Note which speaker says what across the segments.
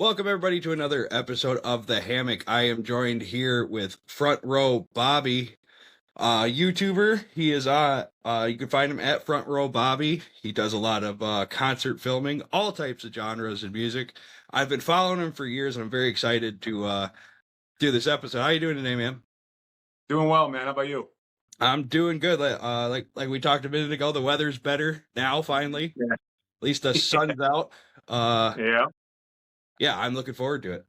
Speaker 1: Welcome everybody to another episode of The Hammock. I am joined here with Front Row Bobby, YouTuber. He is you can find him at Front Row Bobby. He does a lot of concert filming, all types of genres of music. I've been following him for years, and I'm very excited to do this episode. How you doing today, man?
Speaker 2: Doing well, man. How about you?
Speaker 1: I'm doing good. Like we talked a minute ago, the weather's better now. Finally,
Speaker 2: Yeah.
Speaker 1: at least the sun's out.
Speaker 2: Yeah.
Speaker 1: Yeah, I'm looking forward to it.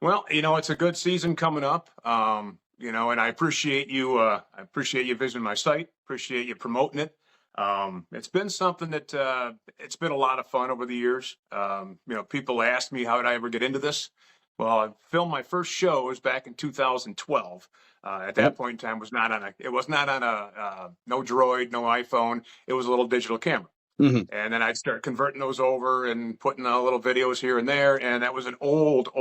Speaker 2: Well, it's a good season coming up. And I appreciate you. I appreciate you visiting my site. Appreciate you promoting it. It's been something that it's been a lot of fun over the years. People ask me how did I ever get into this. Well, I filmed my first show was back in 2012. At that point in time, it was not on a no Droid, no iPhone. It was a little digital camera.
Speaker 1: Mm-hmm.
Speaker 2: And then I'd start converting those over and putting little videos here and there. And that was an old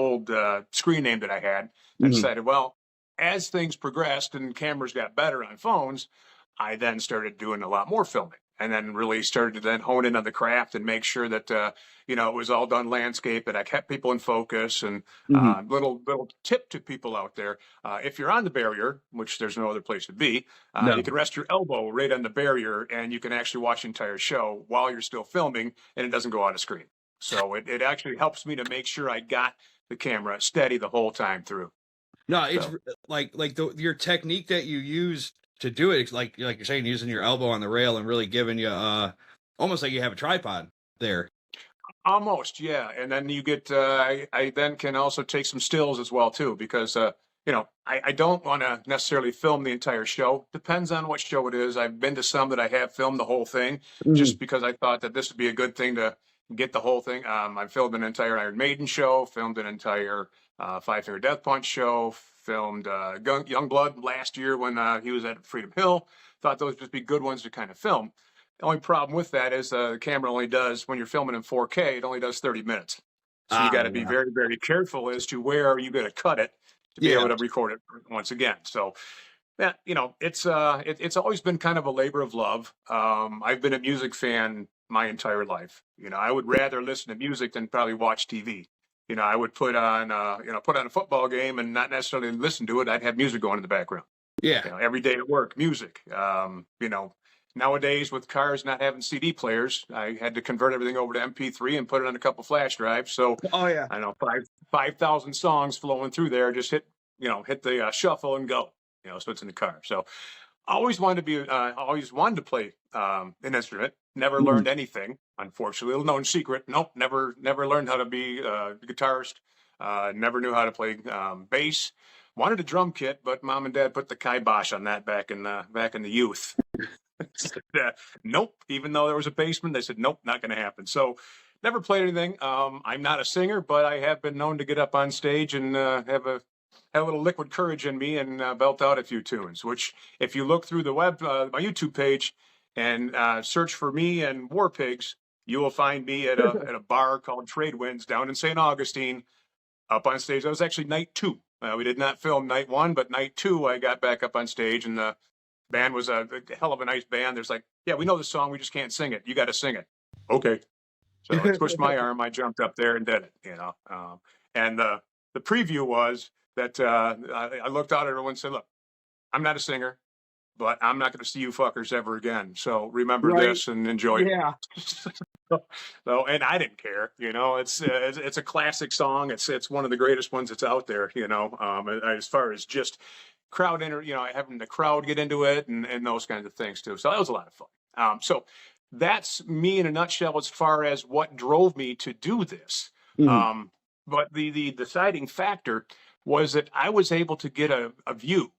Speaker 2: screen name that I had. I decided, well, as things progressed and cameras got better on phones, I then started doing a lot more filming. And then really started to then hone in on the craft and make sure that, it was all done landscape and I kept people in focus. And little tip to people out there, if you're on the barrier, which there's no other place to be, you can rest your elbow right on the barrier and you can actually watch the entire show while you're still filming and it doesn't go out of screen. So it actually helps me to make sure I got the camera steady the whole time through.
Speaker 1: No, it's your technique that you use to do it, like you're saying, using your elbow on the rail and really giving you almost like you have a tripod there.
Speaker 2: Almost, yeah. And then you get I then can also take some stills as well too, because I don't want to necessarily film the entire show. Depends on what show it is. I've been to some that I have filmed the whole thing just because I thought that this would be a good thing to get the whole thing. I filmed an entire Iron Maiden show, filmed an entire Five Finger Death Punch show, filmed Youngblood last year when he was at Freedom Hill. Thought those would just be good ones to kind of film. The only problem with that is the camera only does, when you're filming in 4K, it only does 30 minutes. So you got to be very, very careful as to where are you going to cut it to be able to record it once again. So, yeah, it's always been kind of a labor of love. I've been a music fan my entire life. I would rather listen to music than probably watch TV. I would put on a football game and not necessarily listen to it. I'd have music going in the background.
Speaker 1: Yeah.
Speaker 2: Every day at work, music. Nowadays with cars not having CD players, I had to convert everything over to MP3 and put it on a couple flash drives. So I know 5,000 songs flowing through there. Just hit the shuffle and go. So it's in the car. So always wanted to play an instrument. Never learned anything, unfortunately. Little known secret. Nope, never learned how to be a guitarist. Never knew how to play bass. Wanted a drum kit, but mom and dad put the kibosh on that back in the youth. Nope. Even though there was a basement, they said nope, not going to happen. So never played anything. I'm not a singer, but I have been known to get up on stage and have a little liquid courage in me and belt out a few tunes. Which, if you look through the my YouTube page and search for me and War Pigs, you will find me at a bar called Trade Winds down in St. Augustine, up on stage. That was actually night 2. We did not film night 1, but night 2 I got back up on stage, and the band was a hell of a nice band. There's like, yeah, we know the song, we just can't sing it. You got to sing it. Okay. So I twist my arm, I jumped up there and did it. And the preview was that I looked out at everyone and said, look, I'm not a singer, but I'm not going to see you fuckers ever again. So remember this and enjoy it.
Speaker 1: Yeah.
Speaker 2: So, and I didn't care, it's a classic song. It's one of the greatest ones that's out there, as far as just crowd having the crowd get into it and those kinds of things too. So that was a lot of fun. So that's me in a nutshell as far as what drove me to do this. But the deciding factor was that I was able to get a view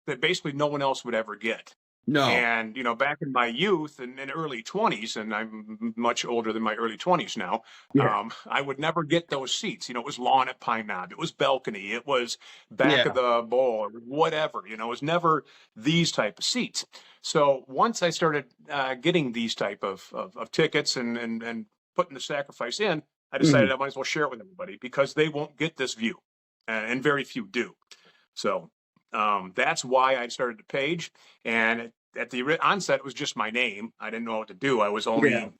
Speaker 2: that basically no one else would ever get.
Speaker 1: No.
Speaker 2: And, back in my youth and early 20s, and I'm much older than my early 20s now, I would never get those seats. It was lawn at Pine Knob. It was balcony. It was back of the bowl or whatever. It was never these type of seats. So once I started getting these type of tickets and putting the sacrifice in, I decided I might as well share it with everybody because they won't get this view, and very few do. So that's why I started the page. And at the onset, it was just my name. I didn't know what to do. I was only,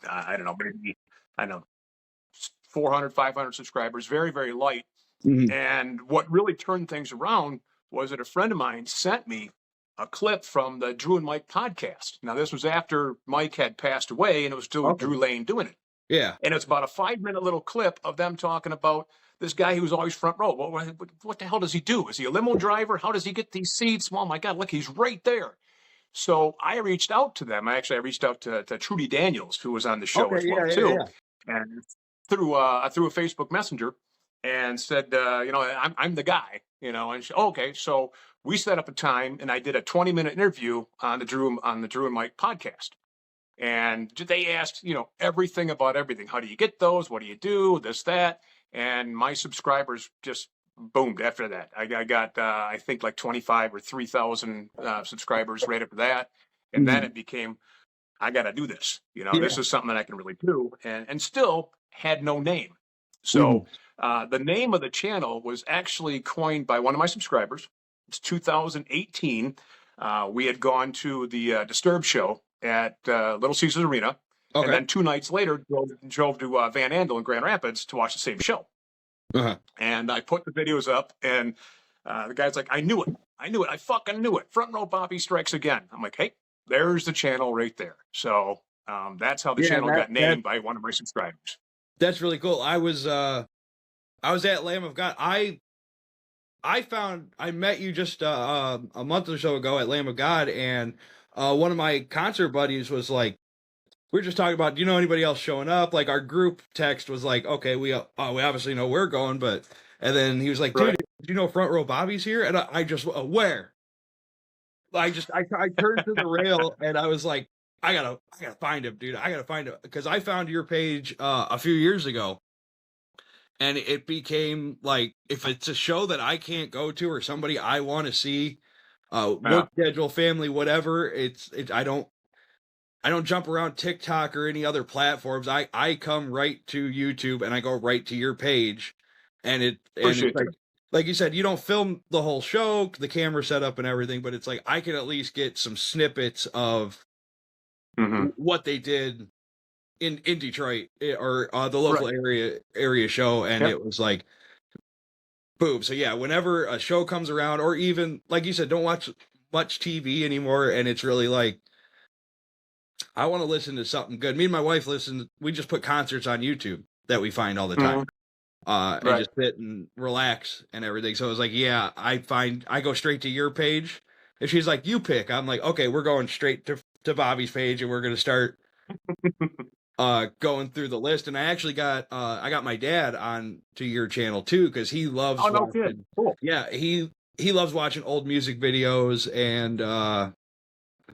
Speaker 2: 400, 500 subscribers, very, very light. And what really turned things around was that a friend of mine sent me a clip from the Drew and Mike podcast. Now, this was after Mike had passed away, and it was still Drew Lane doing it.
Speaker 1: Yeah.
Speaker 2: And it's about a 5-minute little clip of them talking about this guy who was always front row. What the hell does he do? Is he a limo driver? How does he get these seats? Oh, my God, look, he's right there. So I reached out to them. I reached out to Trudy Daniels, who was on the show as well, too. Yeah. And through a Facebook Messenger, and said, I'm the guy, and she, okay. So we set up a time, and I did a 20-minute interview on the Drew and Mike podcast. And they asked, everything about everything. How do you get those? What do you do? This, that. And my subscribers just boomed after that. I got, I think, like 25 or 3,000 subscribers right after that. And then it became, I got to do this. This is something that I can really do. And still had no name. So the name of the channel was actually coined by one of my subscribers. It's 2018. We had gone to the Disturbed show at Little Caesars Arena. Okay. And then 2 nights later, drove to Van Andel in Grand Rapids to watch the same show. And I put the videos up, and the guy's like, I knew it. I fucking knew it. Front Row Bobby Strikes Again. I'm like, hey, there's the channel right there. So that's how the channel got named by one of my subscribers.
Speaker 1: That's really cool. I was at Lamb of God. I met you just a month or so ago at Lamb of God, and one of my concert buddies was like, we were just talking about, do you know anybody else showing up? Like, our group text was like, okay, we obviously know we're going, but, and then he was like, dude, do you know Front Row Bobby's here? And I just, where? I turned to the rail, and I was like, I gotta find him, dude. I gotta find him, because I found your page a few years ago, and it became like, if it's a show that I can't go to or somebody I want to see, work schedule, family, whatever, I don't jump around TikTok or any other platforms. I come right to YouTube, and I go right to your page, and it's like you said, you don't film the whole show, the camera setup and everything, but it's like I can at least get some snippets of what they did in Detroit or the local area show, and it was like, boom. So yeah, whenever a show comes around, or even like you said, don't watch much TV anymore, and it's really like, I want to listen to something good. Me and my wife we just put concerts on YouTube that we find all the time. And just sit and relax and everything. So it was like, yeah, I go straight to your page. If she's like, you pick, I'm like, okay, we're going straight to Bobby's page, and we're going to start going through the list. And I actually got my dad on to your channel too, because he loves watching, yeah, he loves watching old music videos and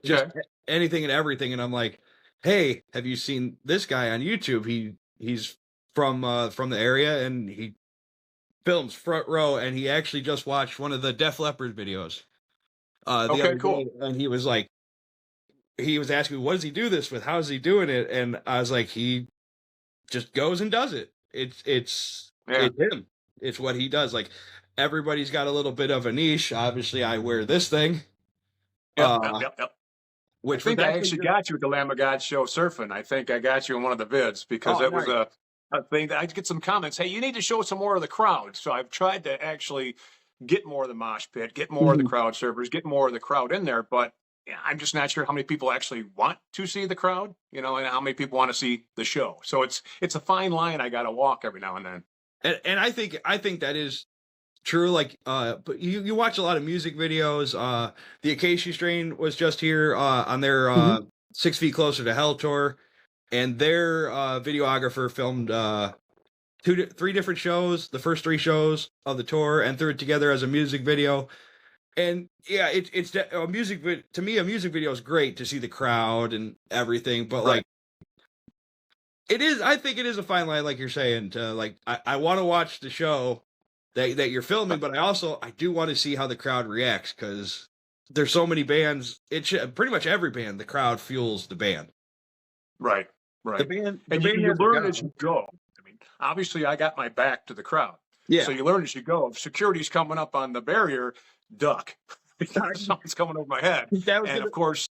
Speaker 1: just anything and everything. And I'm like, hey, have you seen this guy on YouTube? He's from the area, and he films Front Row, and he actually just watched one of the Def Leppard videos the other day, and he was like, he was asking me, what does he do this with? How's he doing it? And I was like, he just goes and does it. It's him. It's what he does. Like, everybody's got a little bit of a niche. Obviously, I wear this thing.
Speaker 2: Yep. Which I think I actually got you at the Lamb of God show surfing. I think I got you in one of the vids, because it was a thing that I'd get some comments. Hey, you need to show some more of the crowd. So I've tried to actually get more of the mosh pit, get more of the crowd surfers, get more of the crowd in there. But I'm just not sure how many people actually want to see the crowd, and how many people want to see the show. So it's a fine line I got to walk every now and then.
Speaker 1: And I think that is true. Like, but you watch a lot of music videos. The Acacia Strain was just here on their 6 Feet Closer to Hell tour, and their videographer filmed 3 different shows, the first 3 shows of the tour, and threw it together as a music video. And yeah, it's a music video. To me, a music video is great to see the crowd and everything, but like, I think it is a fine line, like you're saying, to like, I want to watch the show that you're filming, but I do want to see how the crowd reacts, because there's so many bands. Pretty much every band, the crowd fuels the band.
Speaker 2: Right.
Speaker 1: The band,
Speaker 2: you learn as you go. I mean, obviously, I got my back to the crowd. Yeah. So you learn as you go. If security's coming up on the barrier, duck, because something's coming over my head. And of course,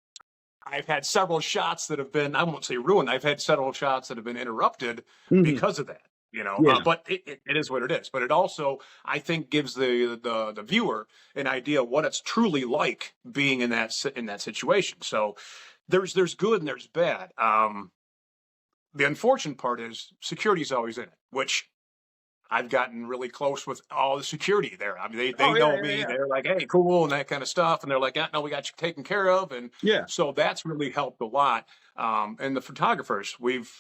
Speaker 2: I've had several shots that have been, I won't say ruined, I've had several shots that have been interrupted because of that.
Speaker 1: Yeah.
Speaker 2: But it is what it is. But it also, I think, gives the viewer an idea of what it's truly like being in that situation. So there's good and there's bad. The unfortunate part is security's always in it, which I've gotten really close with all the security there. I mean, they know me. They're like, hey, cool, and that kind of stuff. And they're like, yeah, no, we got you taken care of. And so that's really helped a lot. And the photographers, we've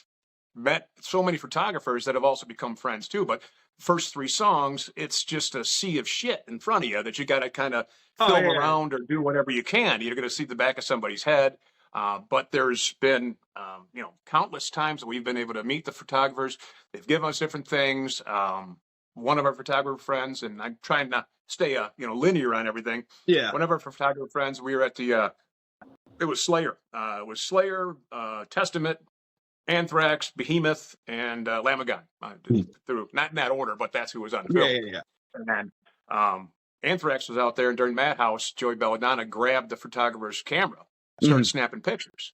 Speaker 2: met so many photographers that have also become friends too. But first 3 songs, it's just a sea of shit in front of you that you got to kind of film around or do whatever you can. You're going to see the back of somebody's head. But there's been, countless times that we've been able to meet the photographers. They've given us different things. One of our photographer friends, and I'm trying to stay, linear on everything.
Speaker 1: Yeah.
Speaker 2: One of our photographer friends, we were at it was Slayer. It was Slayer, Testament, Anthrax, Behemoth, and Lamb of God. Through not in that order, but that's who was on the film.
Speaker 1: Yeah.
Speaker 2: And then Anthrax was out there, and during Madhouse, Joey Belladonna grabbed the photographer's camera, started snapping pictures.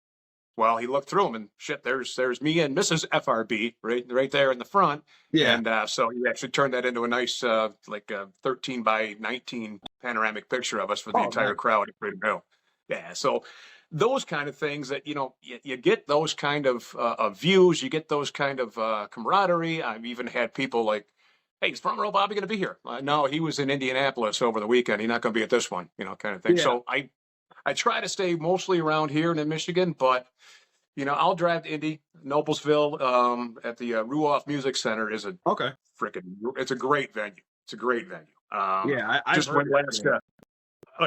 Speaker 2: Well, he looked through them, and shit, there's me and Mrs. FRB right there in the front. Yeah. And so he actually turned that into a nice, 13 by 19 panoramic picture of us for the entire crowd at Freedom Hill. Yeah. So those kind of things that, you get those kind of views, you get those kind of camaraderie. I've even had people like, hey, is Front Row Bobby going to be here? No, he was in Indianapolis over the weekend. He's not going to be at this one, kind of thing. Yeah. So I try to stay mostly around here in Michigan, but I'll drive to Indy. Noblesville at the Ruoff Music Center is it's a great venue. It's a great venue. I just went last.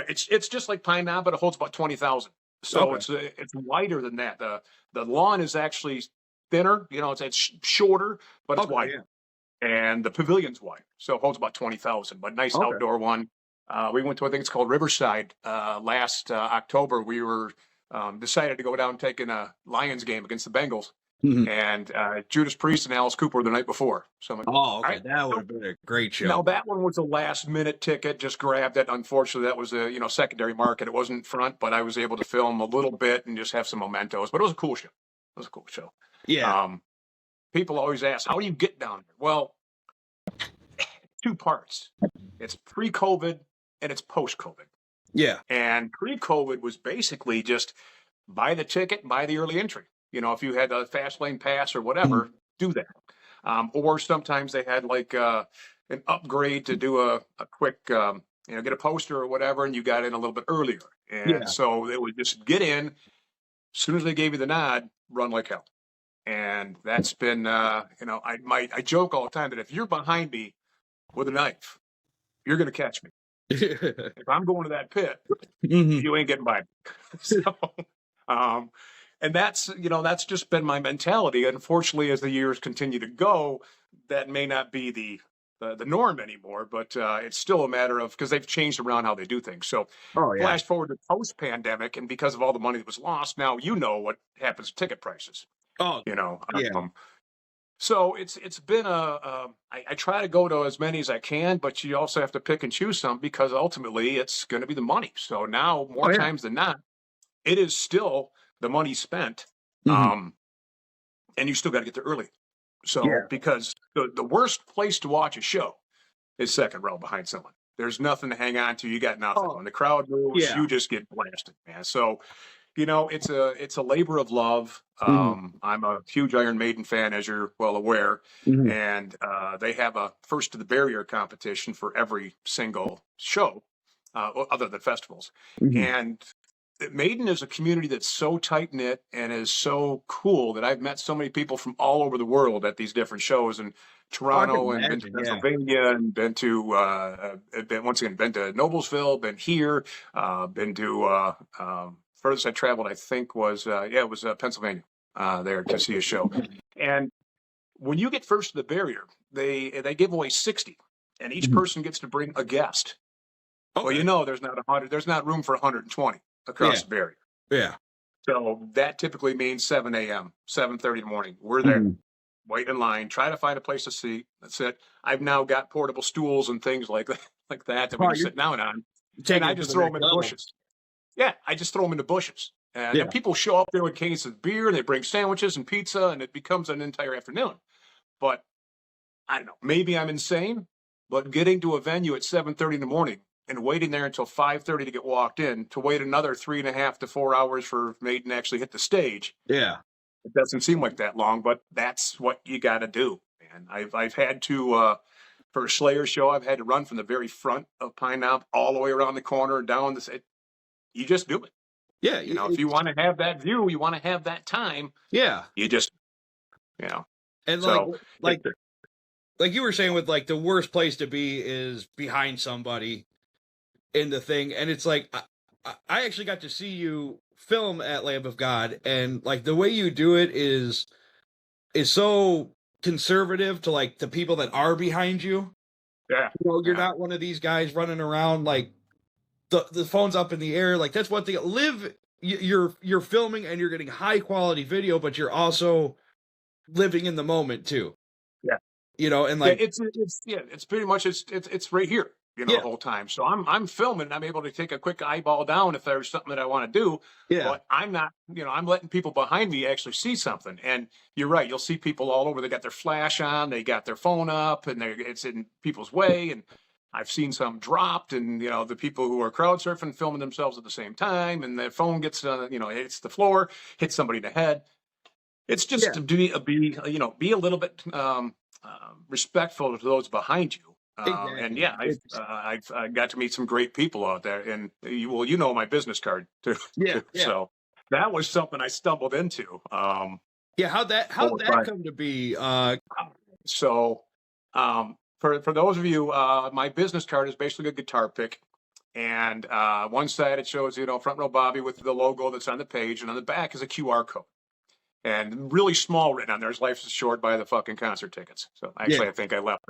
Speaker 2: It's just like Pine Knob, but it holds about 20,000. So it's wider than that. The lawn is actually thinner. It's shorter, but it's wider. And the pavilion's wide, so it holds about 20,000. But nice outdoor one. We went to, I think it's called Riverside last October. We were decided to go down and take in a Lions game against the Bengals. And Judas Priest and Alice Cooper the night before. So I'm like,
Speaker 1: that would have been a great show.
Speaker 2: Now that one was a last minute ticket, just grabbed it. Unfortunately, that was a secondary market. It wasn't front, but I was able to film a little bit and just have some mementos. But it was a cool show.
Speaker 1: Yeah.
Speaker 2: People always ask, how do you get down there? Well, 2 parts. It's pre-COVID and it's post-COVID.
Speaker 1: Yeah.
Speaker 2: And pre-COVID was basically just buy the ticket, buy the early entry. If you had a fast lane pass or whatever, do that. Or sometimes they had like an upgrade to do a quick, get a poster or whatever, and you got in a little bit earlier. And so they would just get in. As soon as they gave you the nod, run like hell. And that's been, I joke all the time that if you're behind me with a knife, you're going to catch me. If I'm going to that pit, you ain't getting by me. So, and that's just been my mentality. Unfortunately, as the years continue to go, that may not be the norm anymore, but it's still a matter of, because they've changed around how they do things. So flash forward to post-pandemic, and because of all the money that was lost, now what happens to ticket prices. So it's been I try to go to as many as I can, but you also have to pick and choose some, because ultimately it's going to be the money. So now more times than not, it is still the money spent, and you still got to get there early. So because the worst place to watch a show is second row behind someone. There's nothing to hang on to. You got nothing. When the crowd moves, you just get blasted, man. So it's a labor of love. I'm a huge Iron Maiden fan, as you're well aware, and they have a first to the barrier competition for every single show, other than festivals. And Maiden is a community that's so tight knit and is so cool that I've met so many people from all over the world at these different shows in Toronto and been to Pennsylvania and been to been to Noblesville, been here, been to furthest I traveled, I think was Pennsylvania there to see a show. And when you get first to the barrier, they give away 60, and each person gets to bring a guest. Well, there's not 100. There's not room for 120 across the barrier.
Speaker 1: Yeah.
Speaker 2: So that typically means 7 a.m., 7:30 in the morning. We're there, wait in line, try to find a place to seat. That's it. I've now got portable stools and things like that we can sit down on, and I just throw them in the bushes. Yeah, I just throw them in the bushes. And then people show up there with cases of beer, and they bring sandwiches and pizza, and it becomes an entire afternoon. But I don't know, maybe I'm insane, but getting to a venue at 7:30 in the morning and waiting there until 5:30 to get walked in, to wait another 3.5 to 4 hours for Maiden to actually hit the stage.
Speaker 1: Yeah.
Speaker 2: It doesn't seem like that long, but that's what you got to do. And I've had to for a Slayer show, I've had to run from the very front of Pine Knob all the way around the corner down this. You just do it.
Speaker 1: Yeah.
Speaker 2: You know, if you want to have that view, you want to have that time.
Speaker 1: Yeah.
Speaker 2: You just, you know.
Speaker 1: And
Speaker 2: so
Speaker 1: like you were saying, with like the worst place to be is behind somebody in the thing, and it's like I actually got to see you film at Lamb of God, and like the way you do it is so conservative to like the people that are behind you.
Speaker 2: Yeah.
Speaker 1: You know, you're not one of these guys running around like the phone's up in the air. Like that's what you're filming and you're getting high quality video, but you're also living in the moment too.
Speaker 2: Yeah.
Speaker 1: You know, and like
Speaker 2: it's pretty much it's right here, you know, the whole time. So I'm filming and I'm able to take a quick eyeball down if there's something that I want to do.
Speaker 1: Yeah.
Speaker 2: But I'm not, you know, I'm letting people behind me actually see something. And you're right, you'll see people all over. They got their flash on, they got their phone up, and it's in people's way. And I've seen some dropped, and you know, the people who are crowd surfing filming themselves at the same time, and their phone gets you know, hits the floor, hits somebody in the head. It's just to be a little bit respectful to those behind you.
Speaker 1: Exactly.
Speaker 2: And yeah, I've got to meet some great people out there, and you know my business card too.
Speaker 1: Yeah.
Speaker 2: So that was something I stumbled into.
Speaker 1: How'd that come to be?
Speaker 2: So for those of you, my business card is basically a guitar pick. And one side it shows, you know, Front Row Bobby with the logo that's on the page, and on the back is a QR code. And really small written on there is "Life is short, buy the fucking concert tickets." So actually, I think I left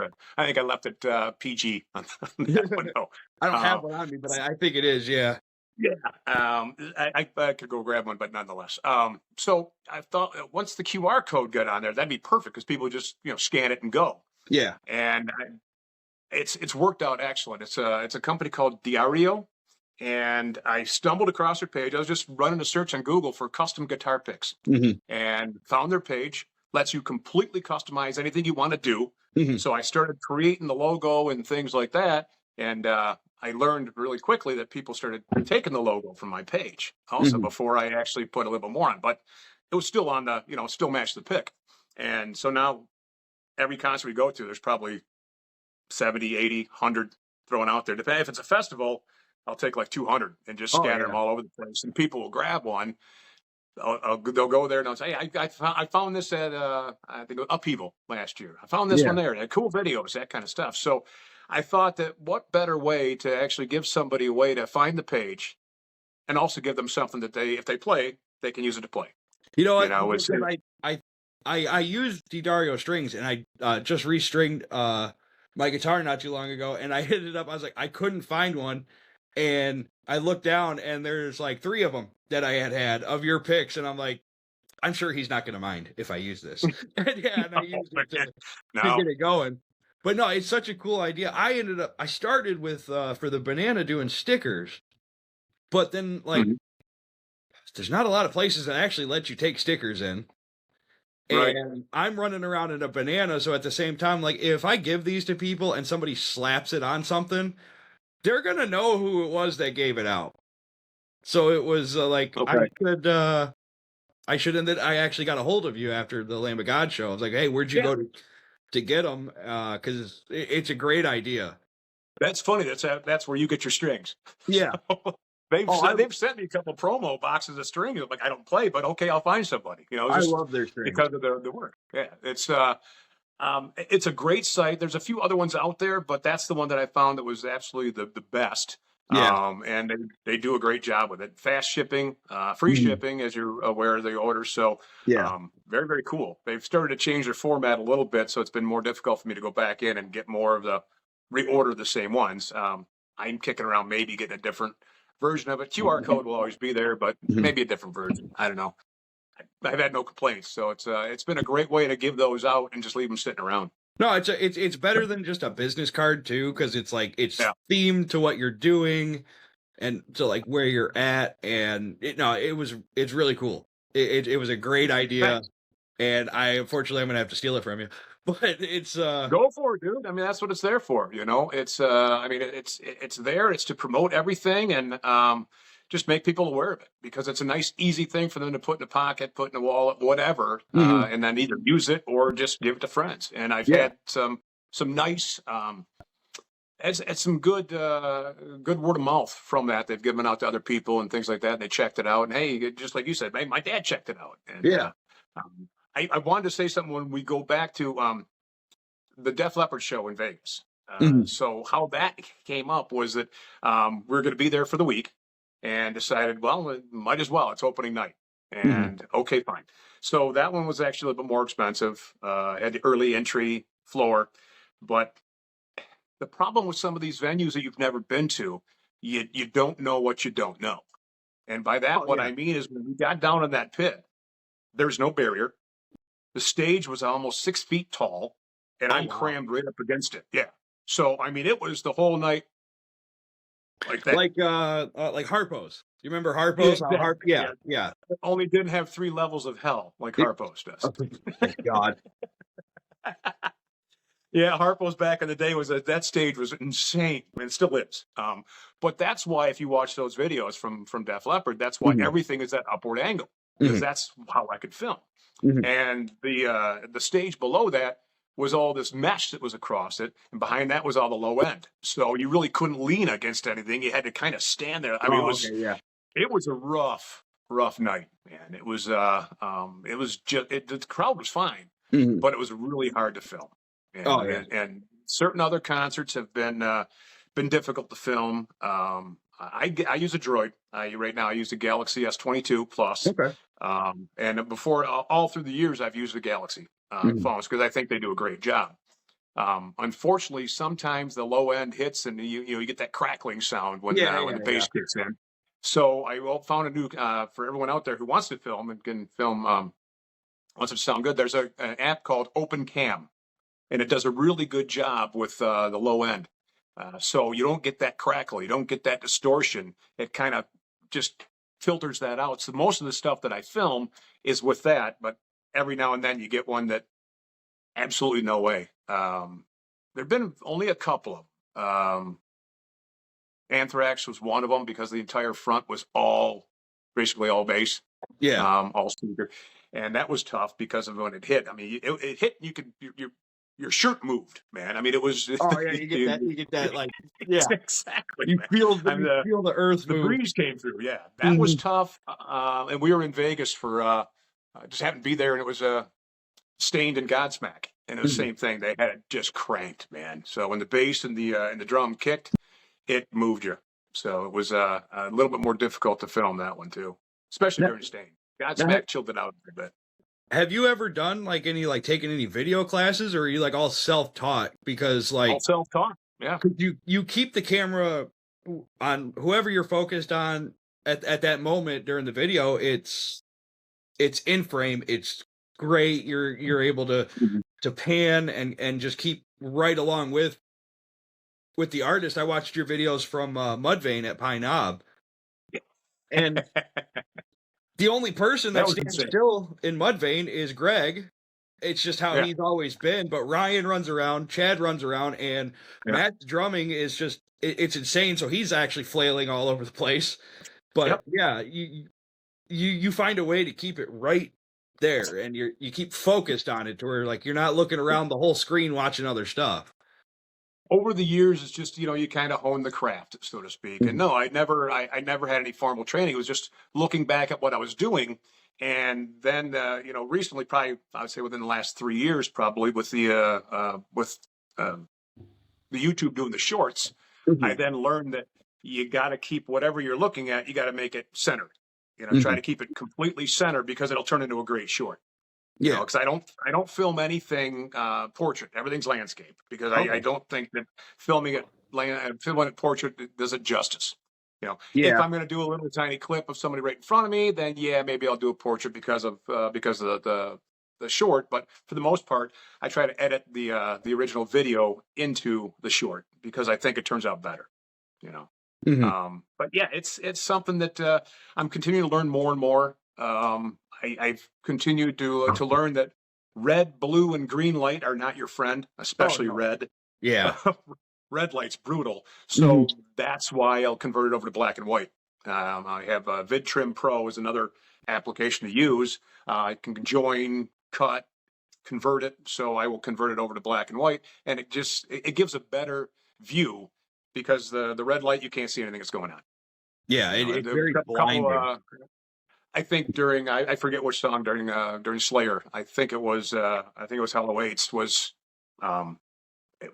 Speaker 2: it PG on that one. No.
Speaker 1: I don't have one on me, but I think it is. Yeah.
Speaker 2: Yeah. I could go grab one, but nonetheless. So I thought once the QR code got on there, that'd be perfect because people just, you know, scan it and go.
Speaker 1: Yeah.
Speaker 2: And it's worked out excellent. It's a company called Diario. And I stumbled across their page. I was just running a search on Google for custom guitar picks, and found their page. Lets you completely customize anything you want to do. So I started creating the logo and things like that. And I learned really quickly that people started taking the logo from my page also before I actually put a little bit more on. But it was still on the, you know, still matched the pick. And so now every concert we go to, there's probably 70, 80, 100 thrown out there. Depending if it's a festival, I'll take like 200 and just scatter them all over the place, and people will grab one. They'll go there and they'll say, "Hey, I found this at I think Upheaval last year. I found this one there. They had cool videos, that kind of stuff." So I thought that what better way to actually give somebody a way to find the page, and also give them something that if they play, they can use it to play.
Speaker 1: You know, I used Dario strings, and I just restringed my guitar not too long ago, and I hit it up. I was like, I couldn't find one. And I looked down, and there's like 3 of them that I had of your picks, and I'm like, I'm sure he's not going to mind if I use this. and I used it to get it going. But no, it's such a cool idea. I started with for the banana doing stickers, but then like there's not a lot of places that actually let you take stickers in. And I'm running around in a banana, so at the same time, like if I give these to people and somebody slaps it on something, they're gonna know who it was that gave it out. So it was I actually got a hold of you after the Lamb of God show. I was like, hey, where'd you go to get them? Because it's a great idea.
Speaker 2: That's funny. That's where you get your strings.
Speaker 1: Yeah.
Speaker 2: They've sent me a couple promo boxes of strings. I'm like, I don't play, but okay, I'll find somebody. You know,
Speaker 1: I love their strings
Speaker 2: because of the work. Yeah, it's a great site. There's a few other ones out there, but that's the one that I found that was absolutely the best.
Speaker 1: Yeah.
Speaker 2: And they do a great job with it. Fast shipping, free shipping, as you're aware of the order. So very, very cool. They've started to change their format a little bit, so it's been more difficult for me to go back in and get more of reorder the same ones. I'm kicking around maybe getting a different version of it. QR code will always be there, but maybe a different version. I don't know. I've had no complaints, so it's been a great way to give those out and just leave them sitting around.
Speaker 1: No, it's better than just a business card too, because it's like it's themed to what you're doing and to like where you're at, and it's really cool. It was a great idea, and unfortunately I'm gonna have to steal it from you, but it's
Speaker 2: Go for it, dude. I mean, that's what it's there for. It's I mean, it's there. It's to promote everything and just make people aware of it because it's a nice, easy thing for them to put in a pocket, put in a wallet, whatever, and then either use it or just give it to friends. And I've had some nice. It's some good word of mouth from that. They've given out to other people and things like that. And they checked it out, and hey, just like you said, hey, my dad checked it out. And I wanted to say something when we go back to the Def Leppard show in Vegas. So how that came up was that we were going to be there for the week, and decided, well, might as well. It's opening night, and okay, fine. So that one was actually a little bit more expensive. Had the early entry floor, but the problem with some of these venues that you've never been to, you don't know what you don't know. And by that, I mean is when we got down in that pit, there's no barrier. The stage was almost 6 feet tall, and I'm crammed right up against it. Yeah. So, I mean, it was the whole night like that.
Speaker 1: Like Harpo's. You remember Harpo's?
Speaker 2: Exactly. Yeah. It only didn't have 3 levels of hell like Harpo's does.
Speaker 1: Oh, God.
Speaker 2: Yeah, Harpo's back in the day that stage was insane. I mean, it still is. But that's why if you watch those videos from Def Leppard, that's why everything is at upward angle because that's how I could film. And the stage below that was all this mesh that was across it, and behind that was all the low end. So you really couldn't lean against anything. You had to kind of stand there. I mean, it was a rough night, man. It was just the crowd was fine, but it was really hard to film. And certain other concerts have been difficult to film. I use a Droid. Right now I use the Galaxy S22 Plus.
Speaker 1: Okay.
Speaker 2: And before, all through the years, I've used the Galaxy phones because I think they do a great job. Unfortunately, sometimes the low end hits and you get that crackling sound when the bass kicks in. So I found a new for everyone out there who wants to film and can film wants it to sound good. There's an app called Open Cam, and it does a really good job with the low end. So you don't get that crackle, you don't get that distortion. It kind of just filters that out. So most of the stuff that I film is with that, but every now and then you get one that absolutely no way. There've been only a couple of them. Anthrax was one of them because the entire front was basically all bass.
Speaker 1: Yeah.
Speaker 2: All speaker. And that was tough because of when it hit. I mean, it hit, your shirt moved, man. I mean, it was.
Speaker 1: You get that, like, yeah,
Speaker 2: exactly.
Speaker 1: You feel the earth.
Speaker 2: The breeze came through. Yeah, that was tough. And we were in Vegas for just happened to be there, and it was Stained and Godsmack, and it was the same thing. They had it just cranked, man. So when the bass and the drum kicked, it moved you. So it was a little bit more difficult to film that one too, especially during Stained. Godsmack chilled it out a bit.
Speaker 1: Have you ever done taken any video classes, or are you all self-taught? Because
Speaker 2: all self-taught, yeah.
Speaker 1: You keep the camera on whoever you're focused on at that moment during the video. It's in frame. It's great. You're able to pan and just keep right along with the artist. I watched your videos from Mudvayne at Pine Knob, and the only person that stands still in Mudvayne is Greg. It's just how he's always been. But Ryan runs around, Chad runs around, and Matt's drumming is just it's insane. So he's actually flailing all over the place. But you find a way to keep it right there, and you keep focused on it to where you're not looking around the whole screen watching other stuff.
Speaker 2: Over the years, it's just, you kind of hone the craft, so to speak. And no, I never had any formal training. It was just looking back at what I was doing. And then, recently, probably, I would say within the last 3 years, probably with the YouTube doing the shorts, I then learned that you got to keep whatever you're looking at, you got to make it centered, try to keep it completely centered because it'll turn into a great short. Yeah, because I don't film anything portrait. Everything's landscape because I don't think that filming it portrait does it justice. If I'm going to do a little tiny clip of somebody right in front of me, then maybe I'll do a portrait because of the short. But for the most part, I try to edit the original video into the short because I think it turns out better. But yeah, it's something that I'm continuing to learn more and more. I've continued to learn that red, blue, and green light are not your friend, especially
Speaker 1: no.
Speaker 2: red.
Speaker 1: Yeah.
Speaker 2: Red light's brutal.
Speaker 1: Mhm.
Speaker 2: So that's why I'll convert it over to black and white. I have VidTrim Pro is another application to use. I can join, cut, convert it. So I will convert it over to black and white, and it gives a better view because the red light you can't see anything that's going on.
Speaker 1: Yeah, it's very
Speaker 2: Couple,
Speaker 1: blinding.
Speaker 2: I think during I forget which song during Slayer. I think it was Hollow Eights was um,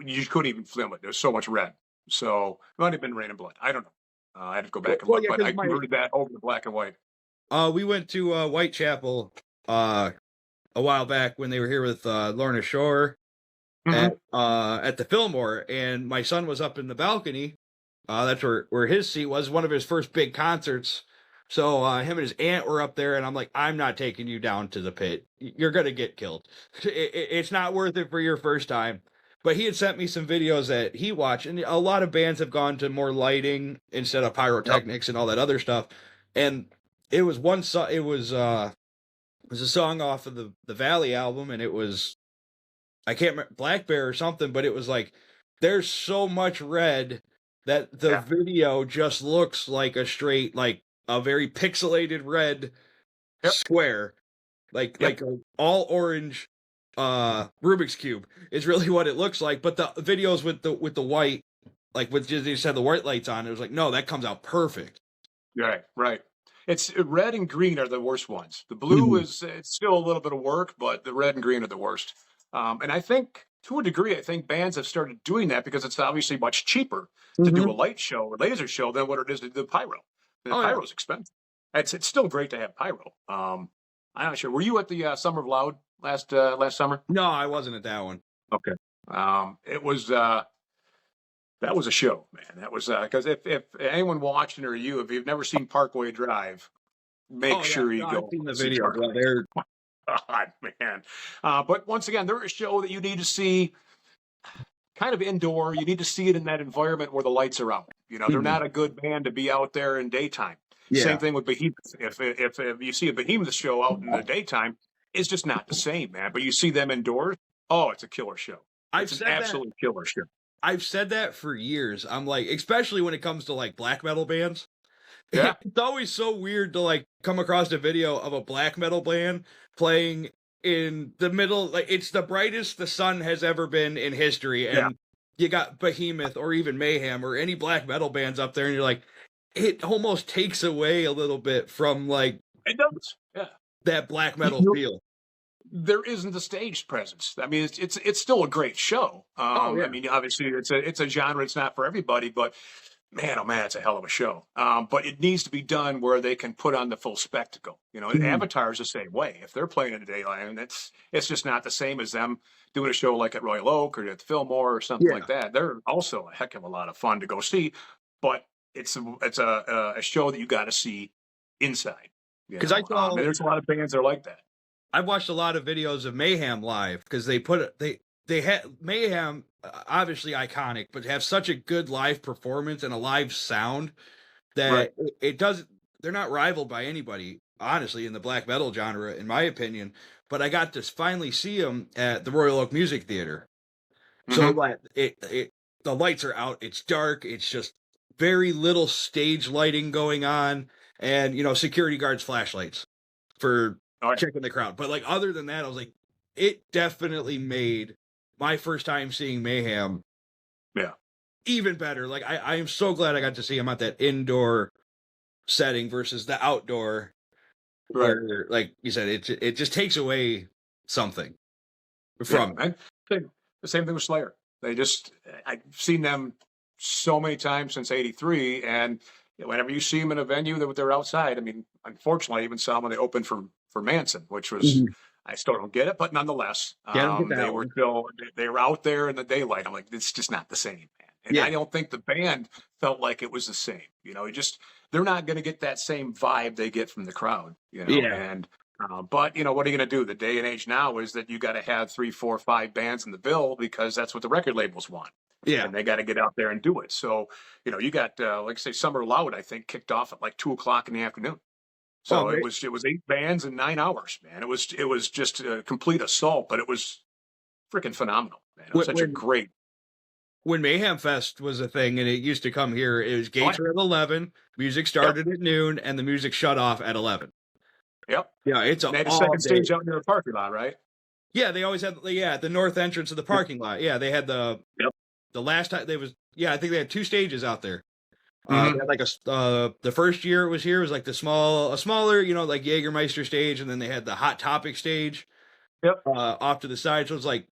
Speaker 2: you couldn't even film it. There's so much red. So it might have been Rain and Blood. I don't know. I had to go back and
Speaker 1: Well,
Speaker 2: look,
Speaker 1: yeah,
Speaker 2: but
Speaker 1: because
Speaker 2: I converted that over to black and white.
Speaker 1: we went to Whitechapel a while back when they were here with Lorna Shore at the Fillmore, and my son was up in the balcony. That's where his seat was, one of his first big concerts. So him and his aunt were up there, and I'm like, I'm not taking you down to the pit. You're gonna get killed. It's not worth it for your first time. But he had sent me some videos that he watched, and a lot of bands have gone to more lighting instead of pyrotechnics and all that other stuff. And it was one song. It was a song off of the Valley album, and it was, I can't remember, Black Bear or something, but it was like, there's so much red that the video just looks like a straight, like a very pixelated red square, like a all orange Rubik's cube is really what it looks like. But the videos with the white, like with just had the white lights on, it was like, no, that comes out perfect.
Speaker 2: Right. It's red and green are the worst ones. The blue is it's still a little bit of work, but the red and green are the worst. And I think to a degree, I think bands have started doing that because it's obviously much cheaper to do a light show or laser show than what it is to do pyro. The pyro's expensive. It's still great to have pyro. I'm not sure. Were you at the Summer of Loud last summer?
Speaker 1: No, I wasn't at that one.
Speaker 2: Okay. It was that was a show, man. That was because if anyone watching or if you've never seen Parkway Drive, make sure you go.
Speaker 1: I've seen the video. Yeah, they're
Speaker 2: God, man. But once again, they're a show that you need to see kind of indoor. You need to see it in that environment where the lights are out. You know, they're not a good band to be out there in daytime. Yeah. Same thing with Behemoth. If you see a Behemoth show out in the daytime, it's just not the same, man. But you see them indoors, oh, it's a killer show. It's an absolute killer show.
Speaker 1: I've said that for years. I'm like, especially when it comes to like black metal bands.
Speaker 2: Yeah.
Speaker 1: It's always so weird to like come across a video of a black metal band playing in the middle, like it's the brightest the sun has ever been in history, and you got Behemoth or even Mayhem or any black metal bands up there, and you're like, it almost takes away a little bit from like
Speaker 2: it does,
Speaker 1: that black metal feel.
Speaker 2: There isn't the stage presence. I mean, it's still a great show. I mean, obviously it's a genre. It's not for everybody, but man, oh man, it's a hell of a show. But it needs to be done where they can put on the full spectacle. You know, Avatar is the same way. If they're playing in the daylight, and it's just not the same as them doing a show like at Royal Oak or at the Fillmore or something like that. They're also a heck of a lot of fun to go see, but it's a show that you got to see inside. Because there's a lot of bands that are like that.
Speaker 1: I've watched a lot of videos of Mayhem live because they had Mayhem, obviously iconic, but have such a good live performance and a live sound that it doesn't. They're not rivaled by anybody, honestly, in the black metal genre, in my opinion. But I got to finally see them at the Royal Oak Music Theater. So like the lights are out. It's dark. It's just very little stage lighting going on, and security guards' flashlights for checking the crowd. But like other than that, I was like, it definitely made my first time seeing Mayhem even better. Like I am so glad I got to see him at that indoor setting versus the outdoor where, like you said, it just takes away something from
Speaker 2: it. The same thing with Slayer. I've seen them so many times since '83, and whenever you see them in a venue they're outside. I mean, unfortunately, I even saw them when they opened for Manson, which was I still don't get it, but nonetheless, they were out there in the daylight. I'm like, it's just not the same, man. And I don't think the band felt like it was the same. They're not going to get that same vibe they get from the crowd. And but what are you going to do? The day and age now is that you got to have 3, 4, 5 bands in the bill because that's what the record labels want. And they got to get out there and do it. So you got like say Summer Loud, I think kicked off at like 2:00 in the afternoon. So it was 8 bands in 9 hours, man. It was just a complete assault, but it was freaking phenomenal, man. It was such a great.
Speaker 1: When Mayhem Fest was a thing and it used to come here, it was gates were at 11, music started at noon, and the music shut off at 11.
Speaker 2: Yep.
Speaker 1: Yeah, it's
Speaker 2: a second stage out near the parking lot, right?
Speaker 1: Yeah, they always had the north entrance of the parking lot. Yeah, they had the last time I think they had 2 stages out there. They had like the first year it was here was like a smaller, like Jägermeister stage, and then they had the Hot Topic stage.
Speaker 2: Yep.
Speaker 1: Off to the side. So it's like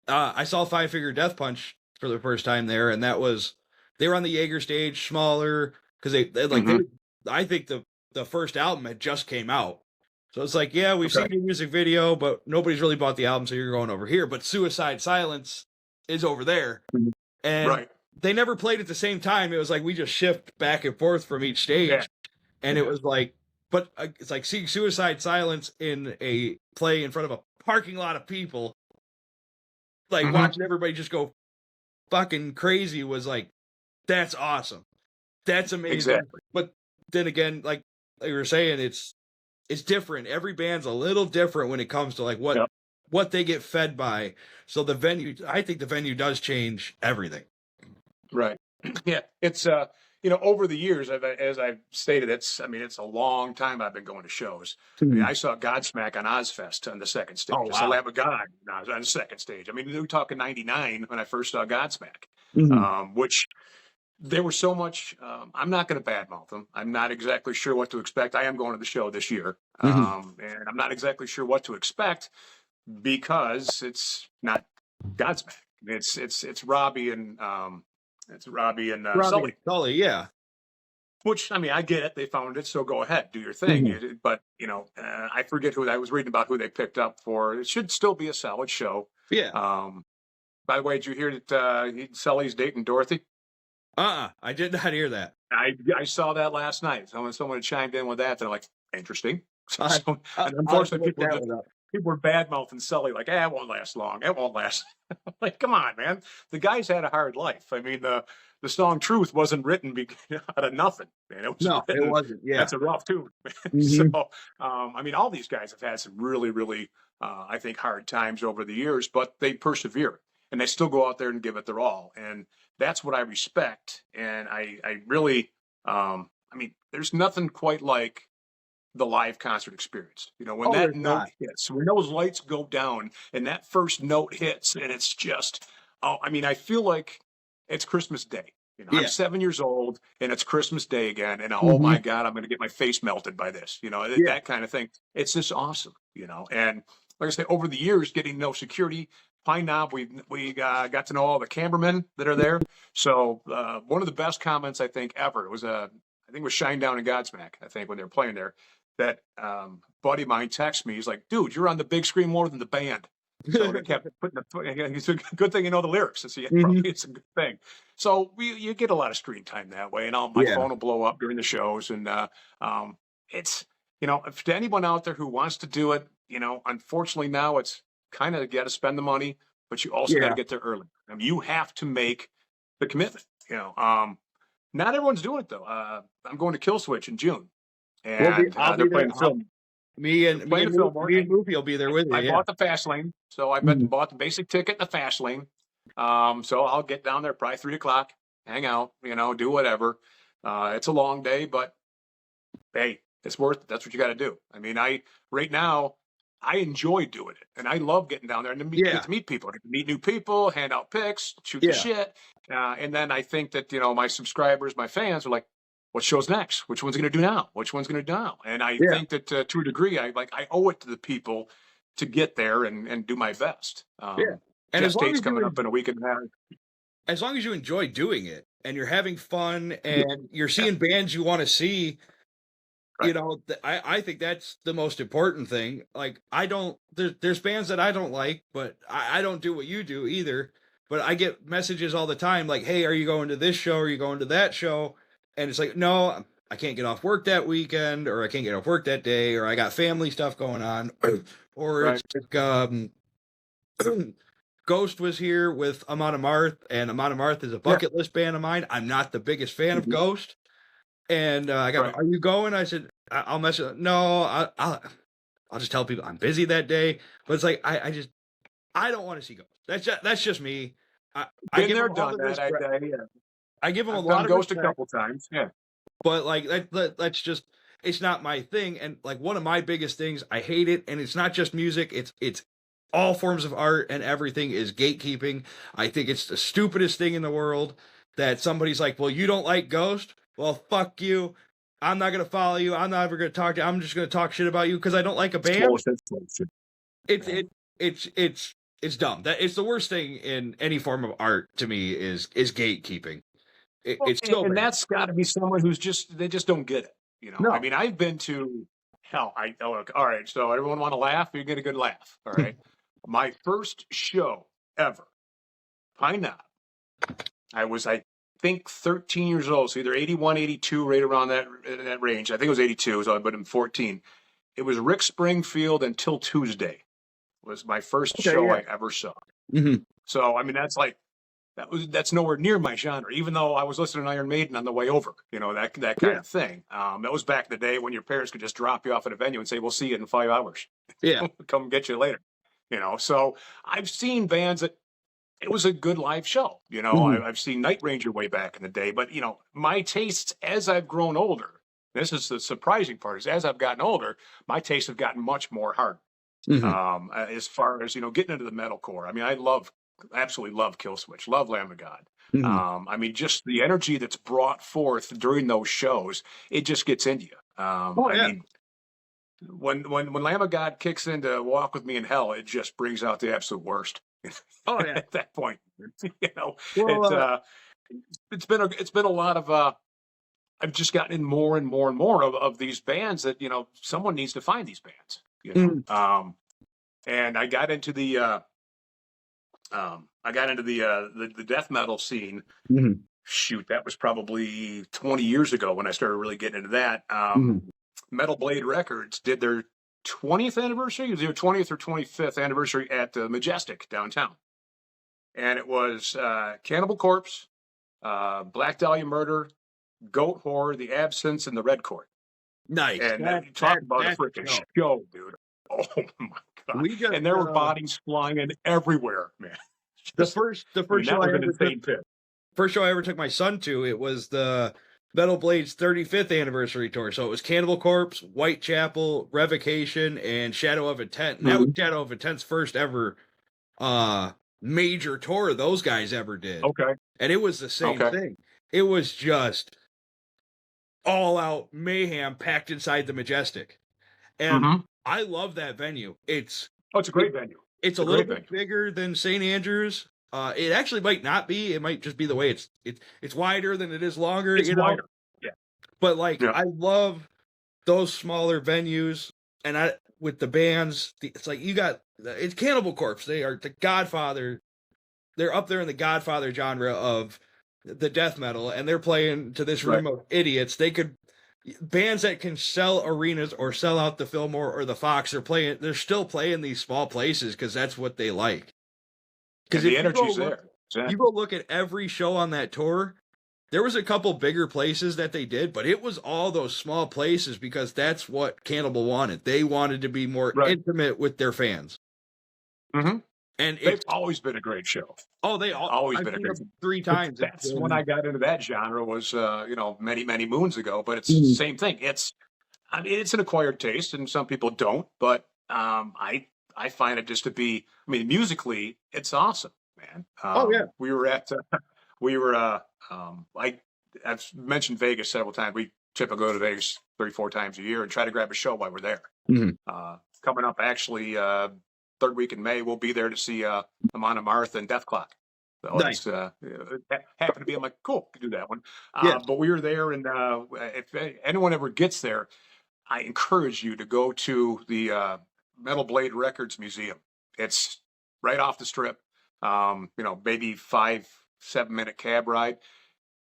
Speaker 1: I saw Five Finger Death Punch for the first time there, and they were on the Jaeger stage, smaller, because I think the first album had just came out. So it's like, yeah, we've seen your music video, but nobody's really bought the album, so you're going over here. But Suicide Silence is over there. And they never played at the same time. It was like we just shift back and forth from each stage. Yeah. And it was like, but it's like seeing Suicide Silence in a play in front of a parking lot of people, like watching everybody just go fucking crazy was like, that's awesome. That's amazing.
Speaker 2: Exactly.
Speaker 1: But then again, like you were saying, it's different. Every band's a little different when it comes to like what they get fed by. So I think the venue does change everything.
Speaker 2: Right. Yeah. It's over the years, as I've stated, it's a long time I've been going to shows. I mean, I saw Godsmack on Ozfest on the second stage. I saw Lamb of God on the second stage. I mean, we were talking 99 when I first saw Godsmack, which there was so much. I'm not going to badmouth them. I'm not exactly sure what to expect. I am going to the show this year, and I'm not exactly sure what to expect because it's not Godsmack. It's Robbie and Sully.
Speaker 1: Sully, yeah.
Speaker 2: Which, I mean, I get it. They found it, so go ahead, do your thing. But I forget who I was reading about who they picked up for. It should still be a solid show.
Speaker 1: Yeah.
Speaker 2: By the way, did you hear that Sully's dating Dorothy? I
Speaker 1: did not hear that.
Speaker 2: I saw that last night. Someone chimed in with that. They're like, interesting. Unfortunately, people were bad-mouthing Sully, like, it won't last long. It won't last. Like, come on, man. The guy's had a hard life. I mean, the song Truth wasn't written out of nothing, man.
Speaker 1: It wasn't. Yeah.
Speaker 2: That's a rough tune. So, I mean, all these guys have had some really, really, I think, hard times over the years, but they persevere. And they still go out there and give it their all. And that's what I respect. And I really, I mean, there's nothing quite like the live concert experience. When that note hits, when those lights go down and that first note hits, and it's just, I mean, I feel like it's Christmas Day. I'm 7 years old and it's Christmas Day again. And oh my God, I'm going to get my face melted by this, that kind of thing. It's just awesome, and like I say, over the years, getting to know security, Pine Knob, we got to know all the cameramen that are there. So one of the best comments I think ever, it was I think it was Shinedown and Godsmack, I think, when they were playing there, that buddy of mine texted me. He's like, dude, you're on the big screen more than the band. So they kept putting it's a good thing you know the lyrics. It's a good thing. So you get a lot of screen time that way, and my phone will blow up during the shows. And it's, if to anyone out there who wants to do it, unfortunately now it's kind of got to spend the money, but you also got to get there early. I mean, you have to make the commitment. Not everyone's doing it though. I'm going to Kill Switch in June, and they're playing the film.
Speaker 1: Me and Moofy will be there with you.
Speaker 2: I bought the fast lane, so I bought the basic ticket in the fast lane. So I'll get down there probably 3:00, hang out, do whatever. It's a long day, but hey, it's worth it. That's what you got to do. I mean, right now I enjoy doing it, and I love getting down there and get to meet people. I get to meet new people, hand out pics, shoot the shit, and then I think that my subscribers, my fans are like, what show's next? Which one's going to do now? Which one's going to do now? And I think that to a degree, I owe it to the people to get there and do my best.
Speaker 1: And
Speaker 2: Jeff State's coming up in a week and a half.
Speaker 1: As long as you enjoy doing it and you're having fun and you're seeing bands you want to see, I think that's the most important thing. Like, there's bands that I don't like, but I don't do what you do either. But I get messages all the time like, hey, are you going to this show? Are you going to that show? And it's like, no, I can't get off work that weekend, or I can't get off work that day, or I got family stuff going on, or it's like, Ghost was here with Amon Amarth, and Amon Amarth is a bucket list band of mine. I'm not the biggest fan of Ghost. And I got, are you going? I said, I'll mess it. No, I'll just tell people I'm busy that day. But it's like I don't want to see ghosts. That's just me. I
Speaker 2: Been
Speaker 1: give
Speaker 2: there,
Speaker 1: them all
Speaker 2: done
Speaker 1: the
Speaker 2: that.
Speaker 1: respect. I give them a
Speaker 2: I've done
Speaker 1: lot of
Speaker 2: Ghost a
Speaker 1: respect,
Speaker 2: couple times. Yeah.
Speaker 1: but like that's just it's not my thing. And like one of my biggest things, I hate it. And it's not just music. It's all forms of art and everything is gatekeeping. I think it's the stupidest thing in the world that somebody's like, well, you don't like Ghost? Well, fuck you. I'm not gonna follow you. I'm not ever gonna talk to you. I'm just gonna talk shit about you because I don't like a band. It's
Speaker 2: Yeah.
Speaker 1: it's dumb. That it's the worst thing in any form of art to me is gatekeeping.
Speaker 2: Well,
Speaker 1: It's so
Speaker 2: and
Speaker 1: bad.
Speaker 2: that's got to be someone who's they just don't get it. I
Speaker 1: No.
Speaker 2: mean, I've been to hell. Look, all right. So everyone want to laugh? You get a good laugh. All right. My first show ever, Pine Knob. I think 13 years old, so either 81, 82, right around that range. I think it was 82, so but I'm 14. It was Rick Springfield until Tuesday was my first show I ever saw.
Speaker 1: Mm-hmm.
Speaker 2: So I mean, that's nowhere near my genre. Even though I was listening to Iron Maiden on the way over, that kind of thing. That was back in the day when your parents could just drop you off at a venue and say, "We'll see you in 5 hours.
Speaker 1: Yeah.
Speaker 2: Come get you later." So I've seen bands that it was a good live show.
Speaker 1: Mm-hmm.
Speaker 2: I've seen Night Ranger way back in the day, but my tastes as I've grown older. This is the surprising part: is as I've gotten older, my tastes have gotten much more hard.
Speaker 1: Mm-hmm.
Speaker 2: As far as getting into the metalcore. I mean, absolutely love Killswitch, love Lamb of God.
Speaker 1: Mm-hmm.
Speaker 2: I mean, just the energy that's brought forth during those shows, it just gets into you. I mean, when Lamb of God kicks into Walk with Me in Hell, it just brings out the absolute worst.
Speaker 1: Oh yeah.
Speaker 2: At that point,
Speaker 1: Well,
Speaker 2: it's been a lot of. I've just gotten in more and more and more of these bands that someone needs to find these bands. And I got into the death metal scene.
Speaker 1: mm-hmm.
Speaker 2: Shoot, that was probably 20 years ago when I started really getting into that. Metal Blade Records did their 20th anniversary. It was their 20th or 25th anniversary at the Majestic downtown. And it was Cannibal Corpse, Black Dahlia Murder, Goat Horror, The Absence, and the Red Court.
Speaker 1: Nice.
Speaker 2: And talk about a freaking show, dude. Oh my god! And there were bodies flying in everywhere, man.
Speaker 1: The first show
Speaker 2: I ever took.
Speaker 1: First show I ever took my son to, it was the Metal Blade's 35th anniversary tour. So it was Cannibal Corpse, Whitechapel, Revocation, and Shadow of Intent. And that was Shadow of Intent's first ever major tour those guys ever did.
Speaker 2: Okay.
Speaker 1: And it was the same thing. It was just all out mayhem packed inside the Majestic. And I love that venue. It's
Speaker 2: a great venue.
Speaker 1: It's a little bit bigger than St. Andrews. It actually might not be. It might just be the way it's wider than it is longer.
Speaker 2: It's wider. Yeah.
Speaker 1: But I love those smaller venues, and with the bands, it's like it's Cannibal Corpse. They are the Godfather. They're up there in the Godfather genre of the death metal, and they're playing to this room of idiots. Bands that can sell arenas or sell out the Fillmore or the Fox, they're still playing these small places because that's what they like.
Speaker 2: Because the energy's there.
Speaker 1: Exactly. You go look at every show on that tour, there was a couple bigger places that they did, but it was all those small places because that's what Cannibal wanted. They wanted to be more intimate with their fans.
Speaker 2: Mm-hmm.
Speaker 1: And
Speaker 2: they've always been a great show.
Speaker 1: Oh, always been a great show. 3 times.
Speaker 2: That's when I got into that genre was, many, many moons ago, but it's the same thing. It's an acquired taste and some people don't, but I find it just to be, musically, it's awesome, man. I've mentioned Vegas several times. We typically go to Vegas 3-4 times a year and try to grab a show while we're there. Coming up, actually, third week in May, we'll be there to see Amon Amarth and Death Clock. So nice. It happened to be, I'm like, cool, could do that one. But we were there, and if anyone ever gets there, I encourage you to go to the Metal Blade Records Museum. It's right off the strip, maybe 5-7 minute cab ride.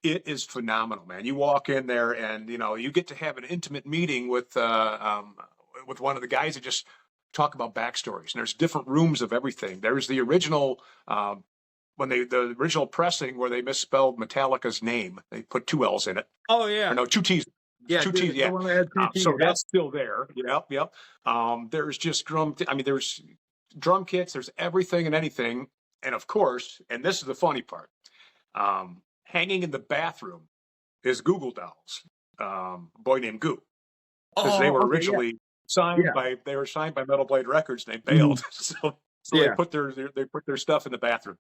Speaker 2: It is phenomenal, man. You walk in there and, you get to have an intimate meeting with one of the guys that just talk about backstories. And there's different rooms of everything. There's the original, the original pressing where they misspelled Metallica's name. They put 2 L's in it.
Speaker 1: Oh, yeah.
Speaker 2: Or no, 2 T's.
Speaker 1: Yeah,
Speaker 2: two T's. Yeah.
Speaker 1: The one that had two T's,
Speaker 2: So that's still there. Yep. There's just there's drum kits, there's everything and anything. And of course, and this is the funny part, hanging in the bathroom is Google Dolls, a boy named Goo. Because they were originally signed by Metal Blade Records, and they bailed. So they put their stuff in the bathroom.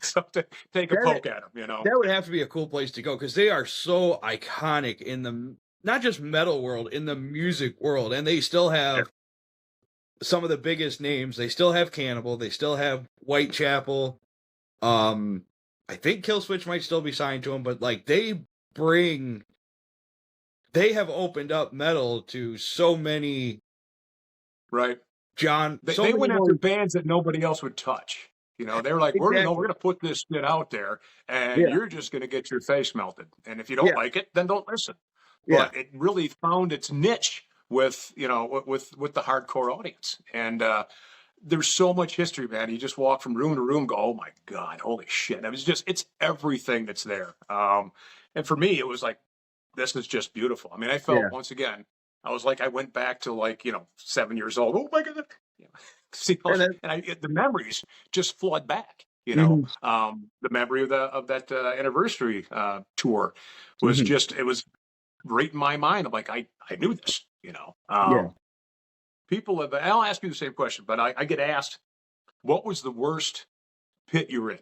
Speaker 2: So to take a poke at them,
Speaker 1: That would have to be a cool place to go, because they are so iconic in the, not just metal world, in the music world. And they still have some of the biggest names. They still have Cannibal. They still have Whitechapel. I think Killswitch might still be signed to them, but like they have opened up metal to so many.
Speaker 2: Right.
Speaker 1: John.
Speaker 2: They went after bands that nobody else would touch. They were like, we're going to put this shit out there, and you're just going to get your face melted. And if you don't like it, then don't listen. But it really found its niche with the hardcore audience. And there's so much history, man. You just walk from room to room, go, oh my God, holy shit. It's everything that's there. And for me, it was like, this is just beautiful. I mean, I felt once again, I was like, I went back to 7 years old. Oh my God. The memories just flood back. The memory of that anniversary tour was it was right in my mind. I'm like, I knew this. People have. I'll ask you the same question, but I get asked, what was the worst pit you were in?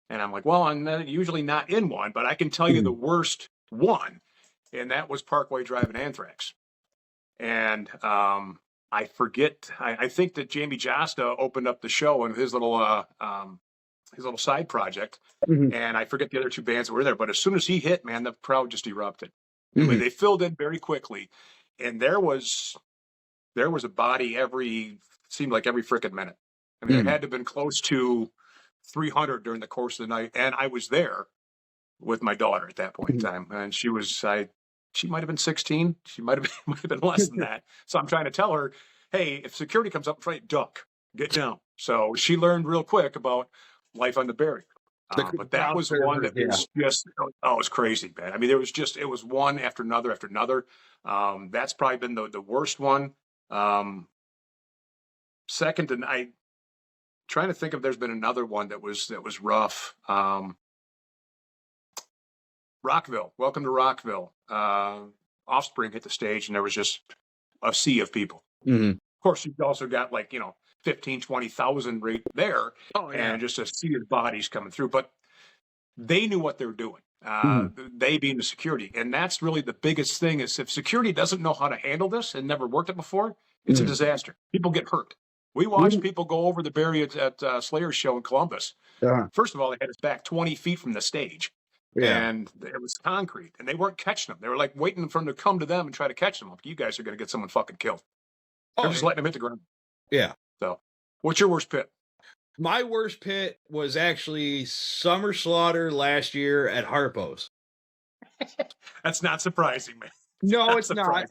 Speaker 2: And I'm like, well, I'm usually not in one, but I can tell you the worst one, and that was Parkway Drive in Anthrax. And I forget. I think that Jamie Josta opened up the show in his little side project, and I forget the other two bands that were there. But as soon as he hit, man, the crowd just erupted. I mean, they filled in very quickly, and there was a body seemed like every frickin' minute. I mean, there had to have been close to 300 during the course of the night, and I was there with my daughter at that point in time, and she might have been 16. She might have been less than that. So I'm trying to tell her, hey, if security comes up in front, duck, get down. So she learned real quick about life on the barrier. But that was one that was just, it was crazy, man. I mean, it was one after another after another. That's probably been the worst one. Second, and I trying to think if there's been another one that was rough. Rockville, welcome to Rockville. Offspring hit the stage, and there was just a sea of people. Of course, you've also got 15, 20,000 right there, and just a sea of bodies coming through. But they knew what they were doing. They being the security, and that's really the biggest thing. Is if security doesn't know how to handle this and never worked it before, it's a disaster. People get hurt. We watched people go over the barrier at Slayer's show in Columbus. First of all, they had us back 20 feet from the stage. And it was concrete, and they weren't catching them. They were waiting for them to come to them and try to catch them. Like, you guys are going to get someone fucking killed. They're just letting them hit the ground. Yeah. So, what's your worst pit?
Speaker 1: My worst pit was actually Summer Slaughter last year at Harpo's.
Speaker 2: That's not surprising, man.
Speaker 1: No, it's not.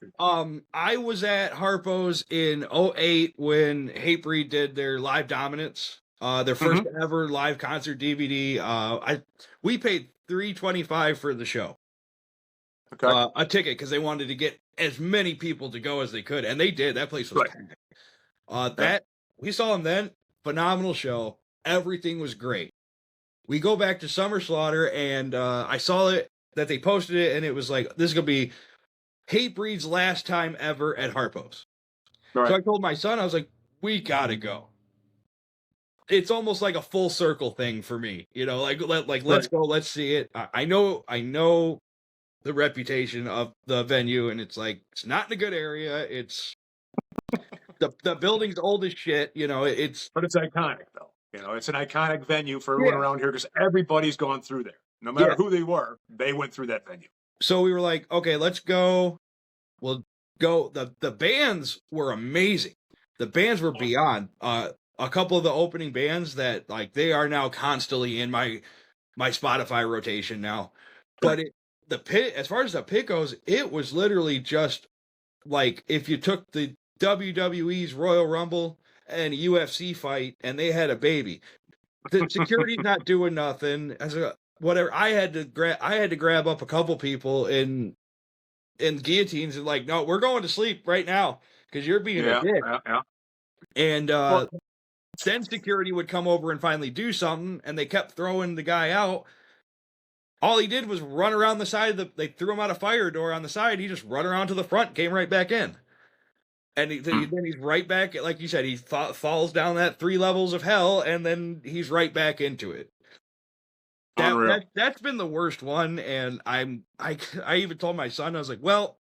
Speaker 1: I was at Harpo's in 2008 when Hatebreed did their Live Dominance, their first ever live concert DVD. We paid $325 for the show. Okay. A ticket, because they wanted to get as many people to go as they could, and they did. That place was packed. We saw them then. Phenomenal show. Everything was great. We go back to Summer Slaughter, and I saw it that they posted it, and it was like, this is gonna be Hatebreed's last time ever at Harpo's. So I told my son, I was like, we gotta go. It's almost like a full circle thing for me, let's go, let's see it. I know the reputation of the venue, and it's not in a good area. It's the building's old as shit,
Speaker 2: but it's iconic though. It's an iconic venue for everyone around here because everybody's gone through there. No matter who they were, they went through that venue.
Speaker 1: So we were like, okay, let's go. We'll go. The bands were amazing. The bands were beyond. A couple of the opening bands that they are now constantly in my Spotify rotation now. But the pit, as far as the pit goes, it was literally just if you took the WWE's Royal Rumble and a UFC fight and they had a baby. The security's not doing nothing. whatever. I had to grab up a couple people in guillotines and like, no, we're going to sleep right now because you're being a dick.
Speaker 2: Yeah.
Speaker 1: And
Speaker 2: Well,
Speaker 1: then security would come over and finally do something, and they kept throwing the guy out. All he did was run around the side of they threw him out a fire door on the side. He just run around to the front, came right back in. And then he's right back, like you said, he falls down that 3 levels of hell, and then he's right back into it. That's been the worst one, and I even told my son, I was like, well,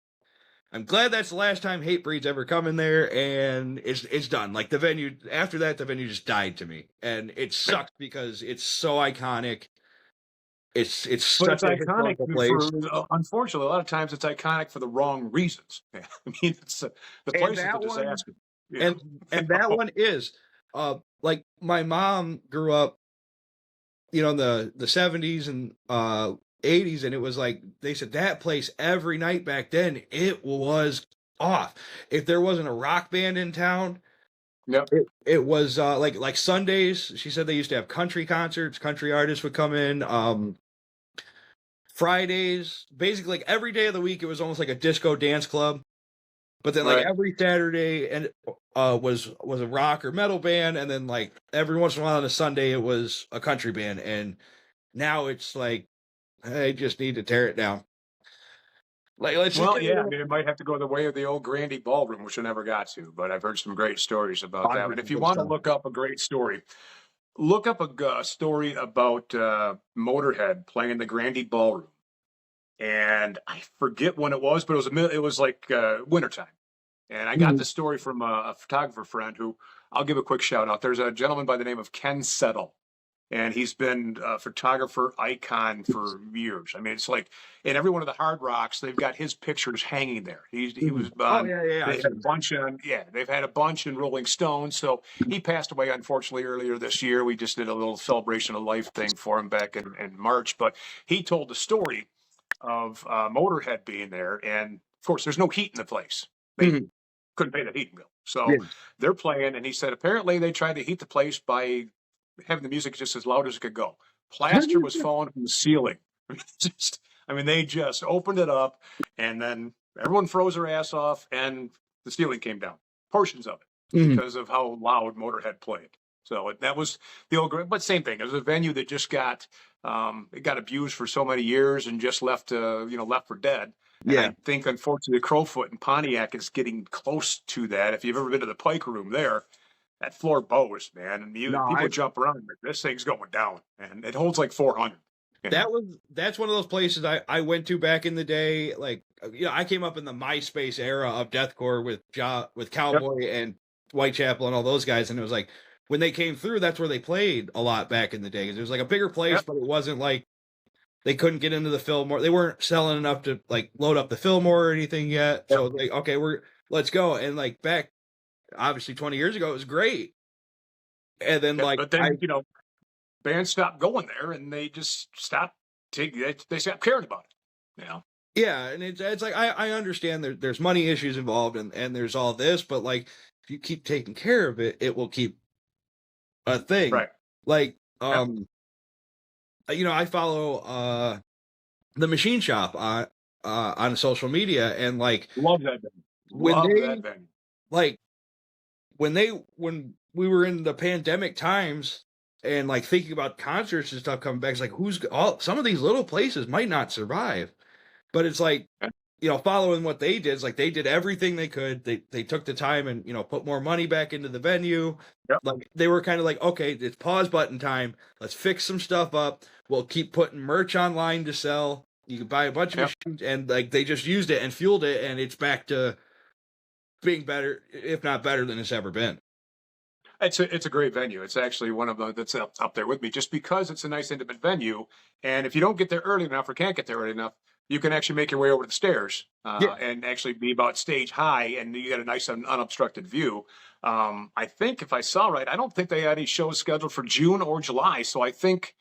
Speaker 1: I'm glad that's the last time Hatebreed's ever come in there, and it's done. Like the venue after that, the venue just died to me, and it sucks because it's so iconic. It's such a
Speaker 2: iconic
Speaker 1: historical place.
Speaker 2: Unfortunately, a lot of times it's iconic for the wrong reasons. I mean, it's the place is a disaster.
Speaker 1: And that one is like my mom grew up, in the 70s and 80s, and it was like they said that place every night back then it was off. If there wasn't a rock band in town,
Speaker 2: yep.
Speaker 1: It was like Sundays. She said they used to have country concerts. Country artists would come in. Fridays, basically like every day of the week, it was almost like a disco dance club. But then like every Saturday and was a rock or metal band, and then like every once in a while on a Sunday it was a country band. And now it's like I just need to tear it down. Like
Speaker 2: I mean, it might have to go the way of the old Grandy Ballroom, which I never got to, but I've heard some great stories about that. And if you want to look up a great story, look up a story about Motorhead playing the Grandy Ballroom. And I forget when it was, but it was like wintertime. And I got the story from a photographer friend who I'll give a quick shout out. There's a gentleman by the name of Ken Settle, and he's been a photographer icon for years. I mean, it's like in every one of the Hard Rocks, they've got his pictures hanging there. He was on. They had a bunch on. Yeah, they've had a bunch in Rolling Stone. So he passed away unfortunately earlier this year. We just did a little celebration of life thing for him back in March. But he told the story of Motorhead being there, and of course, there's no heat in the place. They couldn't pay the heating bill, so they're playing. And he said apparently they tried to heat the place by having the music just as loud as it could go. Plaster was falling from the ceiling. They just opened it up, and then everyone froze their ass off, and the ceiling came down, portions of it, because of how loud Motorhead played. So that was the old, but same thing. It was a venue that just got it got abused for so many years and just left left for dead. And I think unfortunately Crowfoot and Pontiac is getting close to that. If you've ever been to the Pike Room there, that floor bows, man, and people jump around. This thing's going down, and it holds like 400.
Speaker 1: That's one of those places I went to back in the day. Like I came up in the MySpace era of deathcore with Cowboy and Whitechapel and all those guys, and it was like, when they came through, that's where they played a lot back in the day. It was like a bigger place, but it wasn't like they couldn't get into the Fillmore. They weren't selling enough to like load up the Fillmore or anything yet. Yep. So like, okay, let's go. And like back, obviously 20 years ago, it was great. And then but then
Speaker 2: bands stopped going there, and they just stopped they stopped caring about it.
Speaker 1: Yeah, and it's like I understand there's money issues involved, and there's all this, but like if you keep taking care of it, it will keep a thing.
Speaker 2: Right.
Speaker 1: Like I follow the Machine Shop on social media, and like
Speaker 2: love that venue.
Speaker 1: When we were in the pandemic times and like thinking about concerts and stuff coming back, it's like some of these little places might not survive. But it's like following what they did, it's like they did everything they could. They took the time and put more money back into the venue.
Speaker 2: Yep.
Speaker 1: Like they were kind of like, okay, it's pause button time. Let's fix some stuff up. We'll keep putting merch online to sell. You can buy a bunch of machines, and like they just used it and fueled it, and it's back to being better, if not better than it's ever been.
Speaker 2: It's a great venue. It's actually one of the that's up there with me, just because it's a nice intimate venue. And if you don't get there early enough or can't get there early enough, you can actually make your way over to the stairs and actually be about stage high, and you get a nice unobstructed view. I think if I saw right, I don't think they had any shows scheduled for June or July. So I think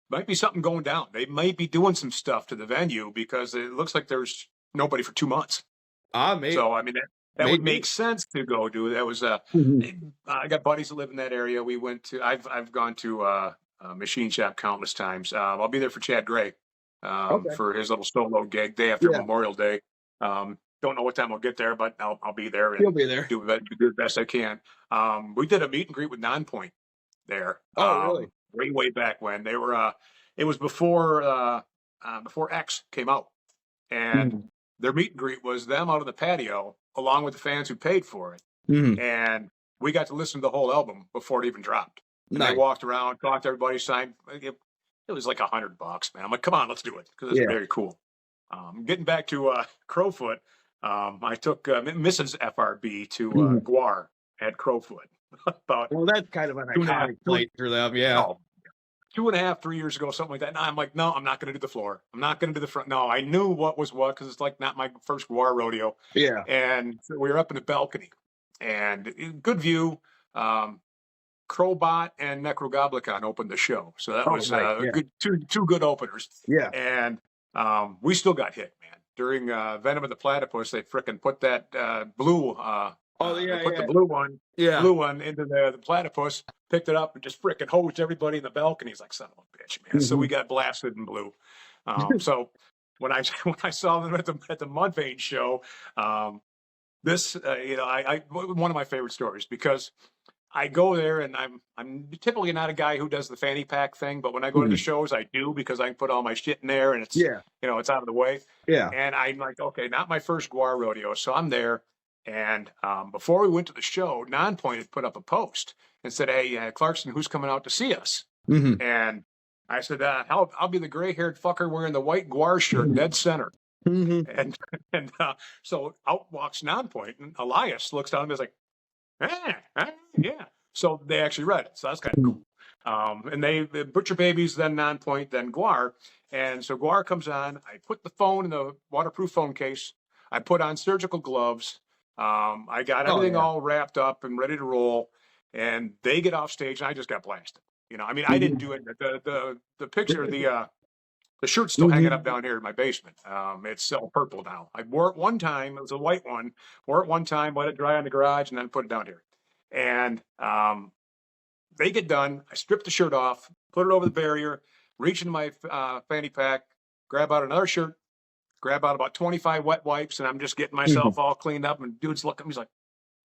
Speaker 2: might be something going down. They might be doing some stuff to the venue because it looks like there's nobody for 2 months.
Speaker 1: Maybe.
Speaker 2: So I mean that would make sense to go do. That was I got buddies that live in that area. We went to. I've gone to Machine Shop countless times. I'll be there for Chad Gray for his little solo gig day after Memorial Day. Don't know what time I'll get there, but I'll be there and
Speaker 1: He'll be there.
Speaker 2: do the best I can. We did a meet and greet with Nonpoint there.
Speaker 1: Oh, really?
Speaker 2: Way back when they were. It was before X came out, and their meet and greet was them out on the patio along with the fans who paid for it, and we got to listen to the whole album before it even dropped. And I walked around, talked to everybody, signed. It was like $100, man. I'm like, come on, let's do it because it's very cool. Getting back to Crowfoot, I took Mrs. FRB to Guar at Crowfoot.
Speaker 1: Well, that's kind of an iconic place for them, yeah.
Speaker 2: 2.5, 3 years ago, something like that. And I'm like, no, I'm not going to do the floor. I'm not going to do the front. No, I knew what was what because it's like not my first Guar rodeo.
Speaker 1: Yeah.
Speaker 2: And so we were up in the balcony, and good view. Crowbot and Necrogoblicon opened the show, so that was good, two good openers.
Speaker 1: Yeah,
Speaker 2: and we still got hit, man. During Venom of the Platypus, they frickin' put that blue. The blue one into the platypus, picked it up, and just frickin' hosed everybody in the balcony. He's like, son of a bitch, man. So we got blasted in blue. So when I saw them at the Mudvayne show, this one of my favorite stories because I go there and I'm typically not a guy who does the fanny pack thing, but when I go to the shows, I do because I can put all my shit in there and it's it's out of the way.
Speaker 1: Yeah.
Speaker 2: And I'm like, okay, not my first Guar rodeo, so I'm there. And before we went to the show, Nonpoint had put up a post and said, "Hey, Clarkson, who's coming out to see us?" And I said, "I'll be the gray-haired fucker wearing the white Guar shirt, dead center." And so out walks Nonpoint, and Elias looks down and is like, yeah. So they actually read it. So that's kind of cool. And they Butcher Babies, then Nonpoint, then Guar. And so Guar comes on. I put the phone in the waterproof phone case. I put on surgical gloves. I got everything all wrapped up and ready to roll. And they get off stage, and I just got blasted. I mean, I didn't do it. The picture, the shirt's still hanging up down here in my basement. It's all purple now. I wore it one time. It was a white one. Wore it one time, let it dry in the garage, and then put it down here. And they get done. I strip the shirt off, put it over the barrier, reach into my fanny pack, grab out another shirt, grab out about 25 wet wipes, and I'm just getting myself all cleaned up. And dude's looking at me, he's like,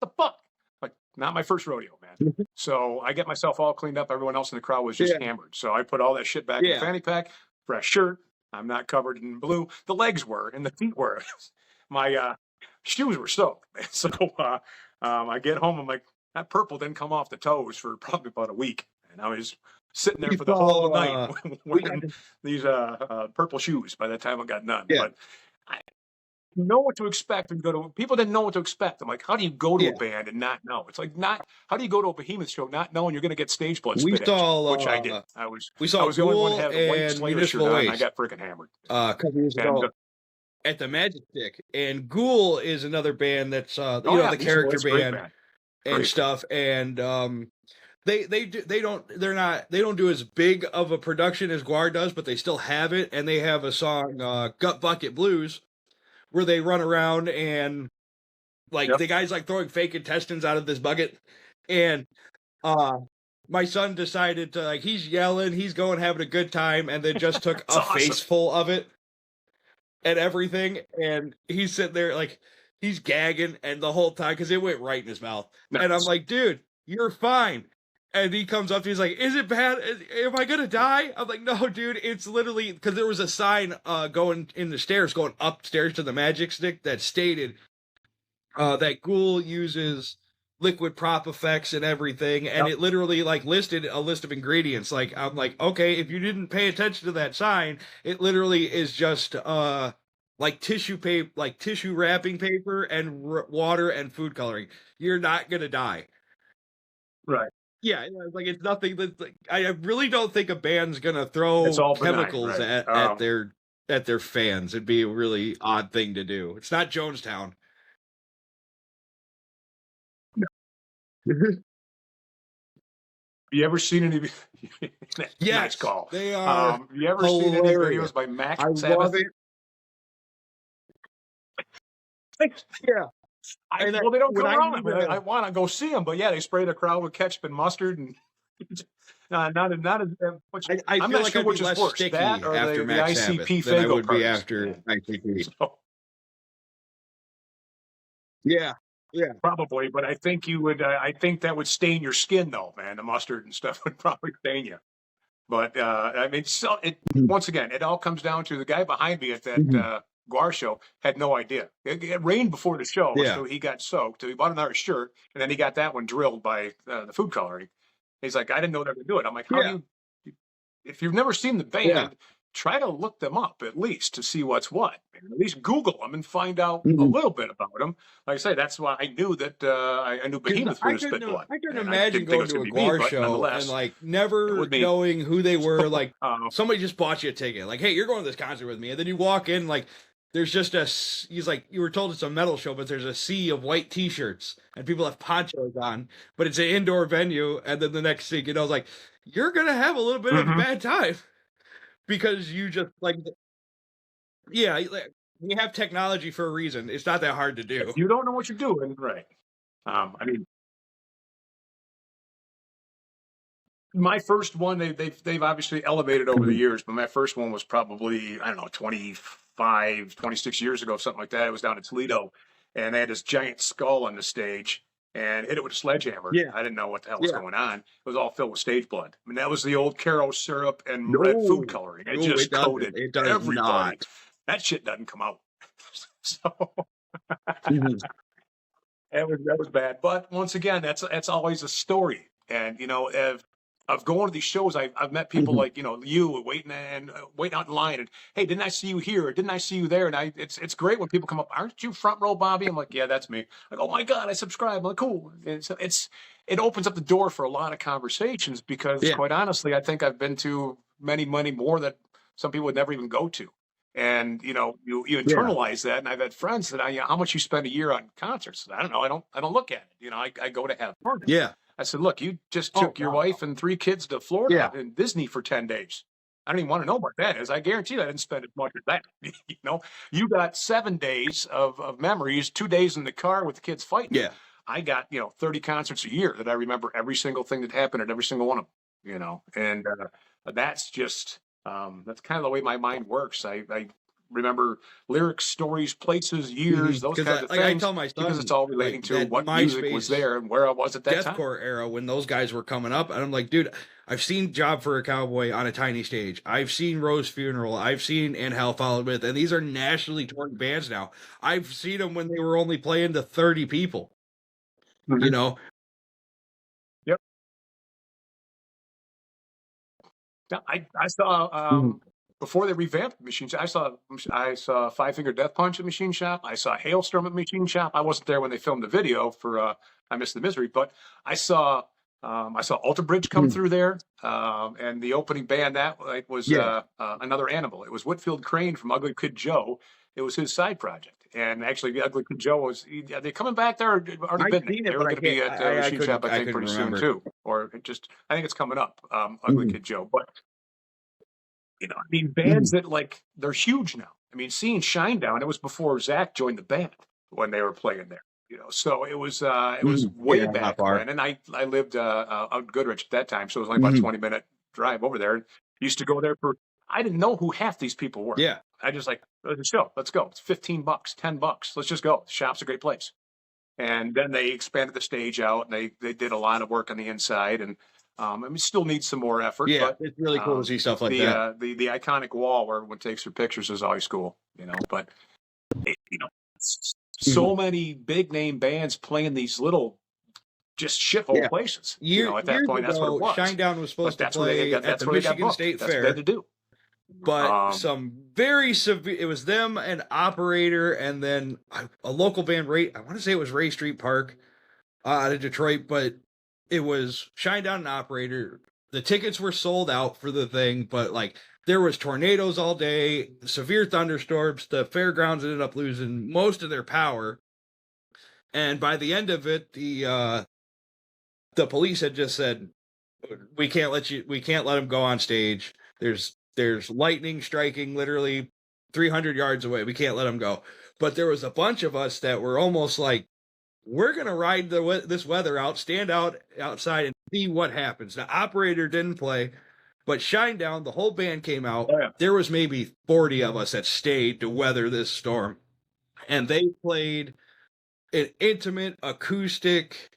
Speaker 2: "What the fuck?" Like, not my first rodeo, man. So I get myself all cleaned up. Everyone else in the crowd was just hammered. So I put all that shit back in the fanny pack. Fresh shirt. I'm not covered in blue. The legs were, and the feet were. My shoes were soaked. So I get home. I'm like, that purple didn't come off the toes for probably about a week, and I was sitting there for the whole night wearing these purple shoes. By the time I got done, but I know what to expect and go to. People didn't know what to expect. I'm like, how do you go to a band and not know? It's like how do you go to a Behemoth show not knowing you're going to get stage blood? Which I did. I was the only one who had a white Slayer shirt on. And I got freaking hammered.
Speaker 1: At the Magic Stick, and Ghoul is another band that's the character band and stuff, and they don't do as big of a production as Guar does, but they still have it, and they have a song Gut Bucket Blues where they run around and the guy's like throwing fake intestines out of this bucket, and my son decided to he's yelling, he's going having a good time, and then just took a face full of it and everything, and he's sitting there he's gagging and the whole time because it went right in his mouth. Nice. And I'm like, dude, you're fine. And he comes up, he's like, is it bad? Am I gonna die? I'm like, no, dude, it's literally because there was a sign going in the stairs, going upstairs to the Magic Stick that stated that Ghoul uses liquid prop effects and everything, and it literally listed a list of ingredients. I'm like, okay, if you didn't pay attention to that sign, it literally is just tissue paper, tissue wrapping paper and water and food coloring. You're not gonna die.
Speaker 2: Right.
Speaker 1: Yeah, it's nothing that's I really don't think a band's gonna throw chemicals benign, right? at their fans. It'd be a really odd thing to do. It's not Jonestown.
Speaker 2: Have you ever seen any? Nice call.
Speaker 1: They are.
Speaker 2: Have you ever seen any videos by Mac Sabbath?
Speaker 1: Love it. Yeah.
Speaker 2: Well, they don't come around. I want to go see them, but they spray the crowd with ketchup and mustard, and not as
Speaker 1: I
Speaker 2: I'm
Speaker 1: feel
Speaker 2: not
Speaker 1: like
Speaker 2: sure
Speaker 1: I'd be
Speaker 2: which is
Speaker 1: less
Speaker 2: worse,
Speaker 1: sticky
Speaker 2: that or
Speaker 1: after
Speaker 2: the
Speaker 1: Max Sabbath
Speaker 2: ICP
Speaker 1: than I
Speaker 2: Fago
Speaker 1: would be
Speaker 2: parties.
Speaker 1: after ICP.
Speaker 2: So,
Speaker 1: Yeah, yeah.
Speaker 2: probably, but I think you would. I think that would stain your skin, though, man. The mustard and stuff would probably stain you. But I mean, so once again, it all comes down to the guy behind me at that Guar show had no idea. It rained before the show,
Speaker 1: Yeah.
Speaker 2: so he got soaked. So he bought another shirt, and then he got that one drilled by the food coloring. He's like, I didn't know they would do it. I'm like, how do you? If you've never seen the band, try to look them up at least to see what's what. At least Google them and find out a little bit about them. Like I say, that's why I knew that I knew Behemoth through the Spit Blood.
Speaker 1: I couldn't
Speaker 2: And
Speaker 1: imagine
Speaker 2: didn't think it
Speaker 1: going
Speaker 2: was
Speaker 1: to a
Speaker 2: gonna be me,
Speaker 1: Guar
Speaker 2: but
Speaker 1: show
Speaker 2: nonetheless,
Speaker 1: and like
Speaker 2: it
Speaker 1: never
Speaker 2: would be.
Speaker 1: knowing who they were. Like
Speaker 2: Um,
Speaker 1: somebody just bought you a ticket. Like, hey, you're going to this concert with me, and then you walk in like. There's just he's like, you were told it's a metal show, but there's a sea of white t-shirts and people have ponchos on, but it's an indoor venue. And then the next thing, I was like, you're going to have a little bit of a bad time because you just like, yeah, we have technology for a reason. It's not that hard to do.
Speaker 2: If you don't know what you're doing, right. I mean, my first one, they've obviously elevated over the years, but my first one was probably, I don't know, 25, 26 years ago, something like that. It was down in Toledo, and they had this giant skull on the stage and hit it with a sledgehammer.
Speaker 1: Yeah.
Speaker 2: I didn't know what the hell was going on. It was all filled with stage blood. I mean, that was the old Caro syrup and red food coloring. It just coated everybody. Not. That shit doesn't come out. So that was bad. But once again, that's always a story. And of going to these shows, I've met people like you waiting out in line, and hey, didn't I see you here? Or didn't I see you there? And it's great when people come up. Aren't you Front Row Bobby? I'm like, yeah, that's me. Like, oh my god, I subscribe. I'm like, cool. And so it opens up the door for a lot of conversations because quite honestly, I think I've been to many more that some people would never even go to. And you internalize that, and I've had friends that how much you spend a year on concerts. I don't know. I don't look at it. I go to have fun.
Speaker 1: Yeah.
Speaker 2: I said, look, you just took your wife and 3 kids to Florida and Disney for 10 days. I don't even want to know what that is. I guarantee you I didn't spend as much as that. You got 7 days of memories, 2 days in the car with the kids fighting.
Speaker 1: Yeah.
Speaker 2: I got 30 concerts a year that I remember every single thing that happened at every single one of them. And that's just. That's kind of the way my mind works. I remember lyrics, stories, places, years, those kinds of things.
Speaker 1: I tell my son,
Speaker 2: because it's all relating to what music was there and where I was at that time.
Speaker 1: Deathcore era when those guys were coming up, and I'm like, dude, I've seen Job for a Cowboy on a tiny stage. I've seen Rose Funeral. I've seen And Hell Followed With, and these are nationally touring bands now. I've seen them when they were only playing to 30 people.
Speaker 2: Yep. I saw before they revamped Machine Shop. I saw Five Finger Death Punch at Machine Shop. I saw Hailstorm at Machine Shop. I wasn't there when they filmed the video for I Miss the Misery, but I saw Alter Bridge come through there, and the opening band that was Another Animal. It was Whitfield Crane from Ugly Kid Joe. It was his side project, and actually, the Ugly Kid Joe was. Are they coming back there? Or already been? They were going to be at Machine Shop, I think, pretty soon too. Or I think it's coming up. Ugly Kid Joe, but bands that they're huge now. I mean, seeing Shinedown, it was before Zach joined the band when they were playing there. So it was way back then, and I lived out in Goodrich at that time, so it was only about a 20-minute drive over there. And used to go there I didn't know who half these people were.
Speaker 1: Yeah.
Speaker 2: I just let's go. It's $15, $10. Let's just go. The shop's a great place. And then they expanded the stage out, and they did a lot of work on the inside, and still needs some more effort.
Speaker 1: Yeah,
Speaker 2: but
Speaker 1: it's really cool to see stuff like that.
Speaker 2: The iconic wall where everyone takes their pictures is always cool, But so many big name bands playing these little just shithole places. At that point, that's what it was.
Speaker 1: Shinedown was supposed to play at the Michigan State Fair.
Speaker 2: That's what they had to do.
Speaker 1: But some very severe. It was them, an Operator, and then a local band. I want to say it was Ray Street Park out of Detroit, but it was Shinedown and Operator. The tickets were sold out for the thing, but there was tornadoes all day, severe thunderstorms. The fairgrounds ended up losing most of their power, and by the end of it, the police had just said, "We can't let them go on stage. There's lightning striking literally 300 yards away. We can't let them go." But there was a bunch of us that were almost we're going to ride this weather out, stand outside and see what happens. The operator didn't play, but Shinedown, the whole band came out.
Speaker 2: Oh, yeah.
Speaker 1: There was maybe 40 of us that stayed to weather this storm. And they played an intimate acoustic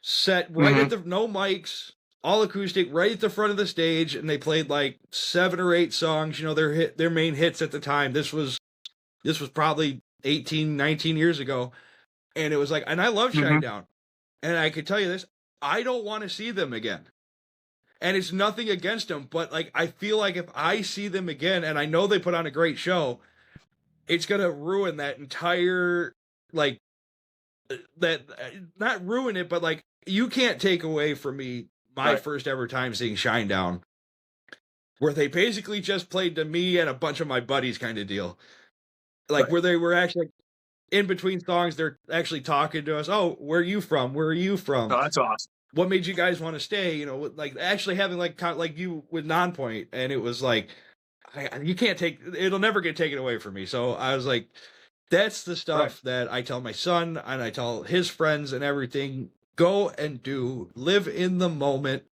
Speaker 1: set right at the, no mics, all acoustic, right at the front of the stage. And they played like 7 or 8 songs, you know, their main hits at the time. This was probably 18, 19 years ago. And it was like, and I love Shinedown. And I could tell you this, I don't want to see them again. And it's nothing against them, but like, I feel like if I see them again, and I know they put on a great show, it's going to ruin that entire, like, that, not ruin it, but like, you can't take away from me my first ever time seeing Shinedown, where they basically just played to me and a bunch of my buddies kind of deal. Like, where they were actually, in between songs, they're actually talking to us. Oh, where are you from? Where are you from?
Speaker 2: Oh, that's awesome.
Speaker 1: What made you guys want to stay? You know, like actually having like you with Nonpoint, and it was like, you can't it'll never get taken away from me. So I was like, that's the stuff that I tell my son and I tell his friends and everything. Go and live in the moment,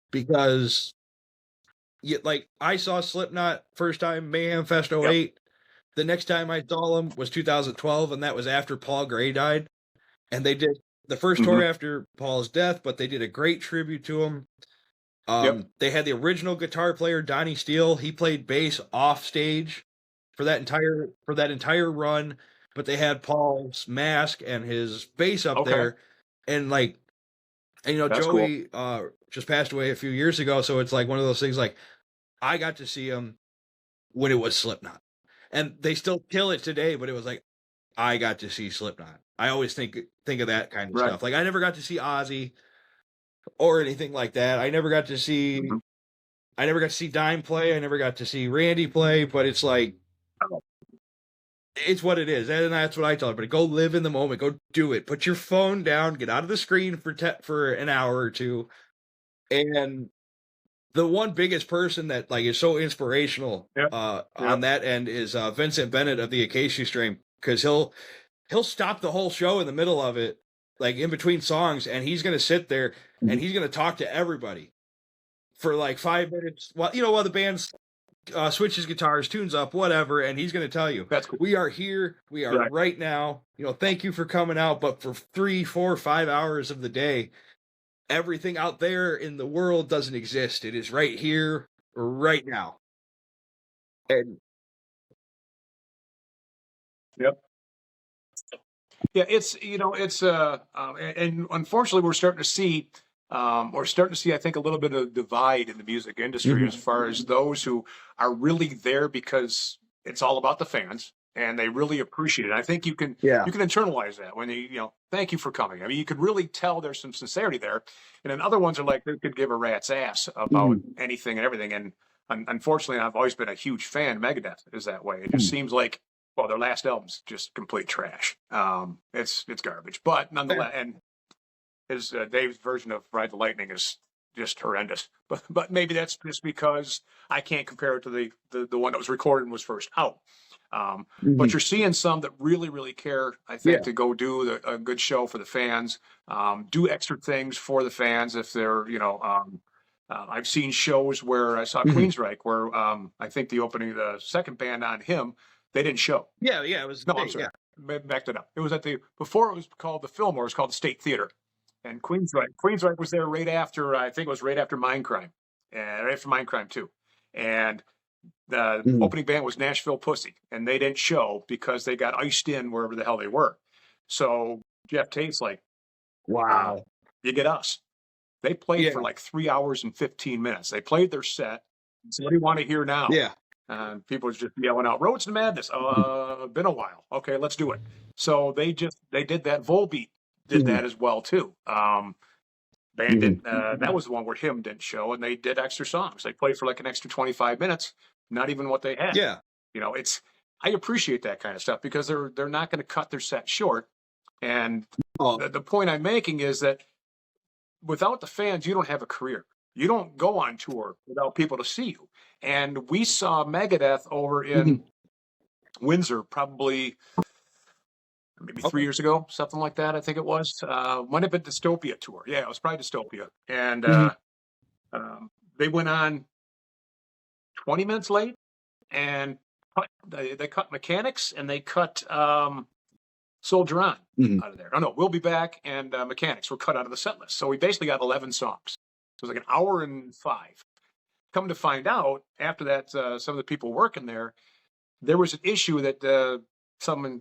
Speaker 1: because like I saw Slipknot first time, Mayhem Fest 08. Yep. The next time I saw them was 2012, and that was after Paul Gray died. And they did the first tour after Paul's death, but they did a great tribute to him. They had the original guitar player, Donnie Steele. He played bass off stage for that entire run, but they had Paul's mask and his bass up there. And like, and you know, that's Joey just passed away a few years ago. So it's like one of those things, like I got to see him when it was Slipknot. And they still kill it today, but it was like, I got to see Slipknot. I always think of that kind of stuff. Like I never got to see Ozzy or anything like that. I never got to see Dime play. I never got to see Randy play, but it's like, it's what it is. And that's what I tell everybody. Go live in the moment. Go do it. Put your phone down, get out of the screen for an hour or two. And the one biggest person that like is so inspirational on that end is Vincent Bennett of the Acacia Strain, because he'll stop the whole show in the middle of it, like in between songs, and he's going to sit there and he's going to talk to everybody for like 5 minutes while the band switches guitars, tunes up, whatever, and he's going to tell you, that's cool. We are here, we are right now, thank you for coming out, but for 3, 4, 5 hours of the day, everything out there in the world doesn't exist. It is right here, right now. And
Speaker 2: yeah, it's and unfortunately we're starting to see I think a little bit of divide in the music industry as far as those who are really there because it's all about the fans and they really appreciate it. I think you can internalize that when thank you for coming. I mean, you could really tell there's some sincerity there. And then other ones are like, they could give a rat's ass about anything and everything. And unfortunately, I've always been a huge fan. Megadeth is that way. It just seems like, well, their last album's just complete trash. It's garbage, but nonetheless, and his Dave's version of Ride the Lightning is just horrendous. But maybe that's just because I can't compare it to the one that was recorded and was first out. But you're seeing some that really, really care, I think, to go do a good show for the fans, do extra things for the fans if they're, I've seen shows where I saw Queensryche where I think the second band on him, they didn't show.
Speaker 1: Yeah, it was.
Speaker 2: No, I'm sorry. Backed it up. It was before it was called the Fillmore, it was called the State Theater. And Queensryche was there right after, I think it was right after Mindcrime, and right after Mindcrime 2. And the opening band was Nashville Pussy, and they didn't show because they got iced in wherever the hell they were. So Jeff Tate's like, wow, you get us. They played for like 3 hours and 15 minutes. They played their set. So what do you want to hear now?
Speaker 1: Yeah.
Speaker 2: People just yelling out, Roads to Madness. Been a while. Okay, let's do it. So they did that. Volbeat did that as well too. Band didn't, that was the one where him didn't show, and they did extra songs. They played for like an extra 25 minutes, not even what they had.
Speaker 1: Yeah.
Speaker 2: I appreciate that kind of stuff because they're not going to cut their set short. And the point I'm making is that without the fans, you don't have a career. You don't go on tour without people to see you. And we saw Megadeth over in Windsor probably maybe 3 years ago, something like that. I think it was. Might have been Dystopia tour. Yeah, it was probably Dystopia. And they went on 20 minutes late, and they cut Mechanics and they cut Soldier On out of there. Oh no, We'll Be Back and Mechanics were cut out of the set list. So we basically got 11 songs. So it was like an hour and 5. Come to find out, after that, some of the people working there was an issue that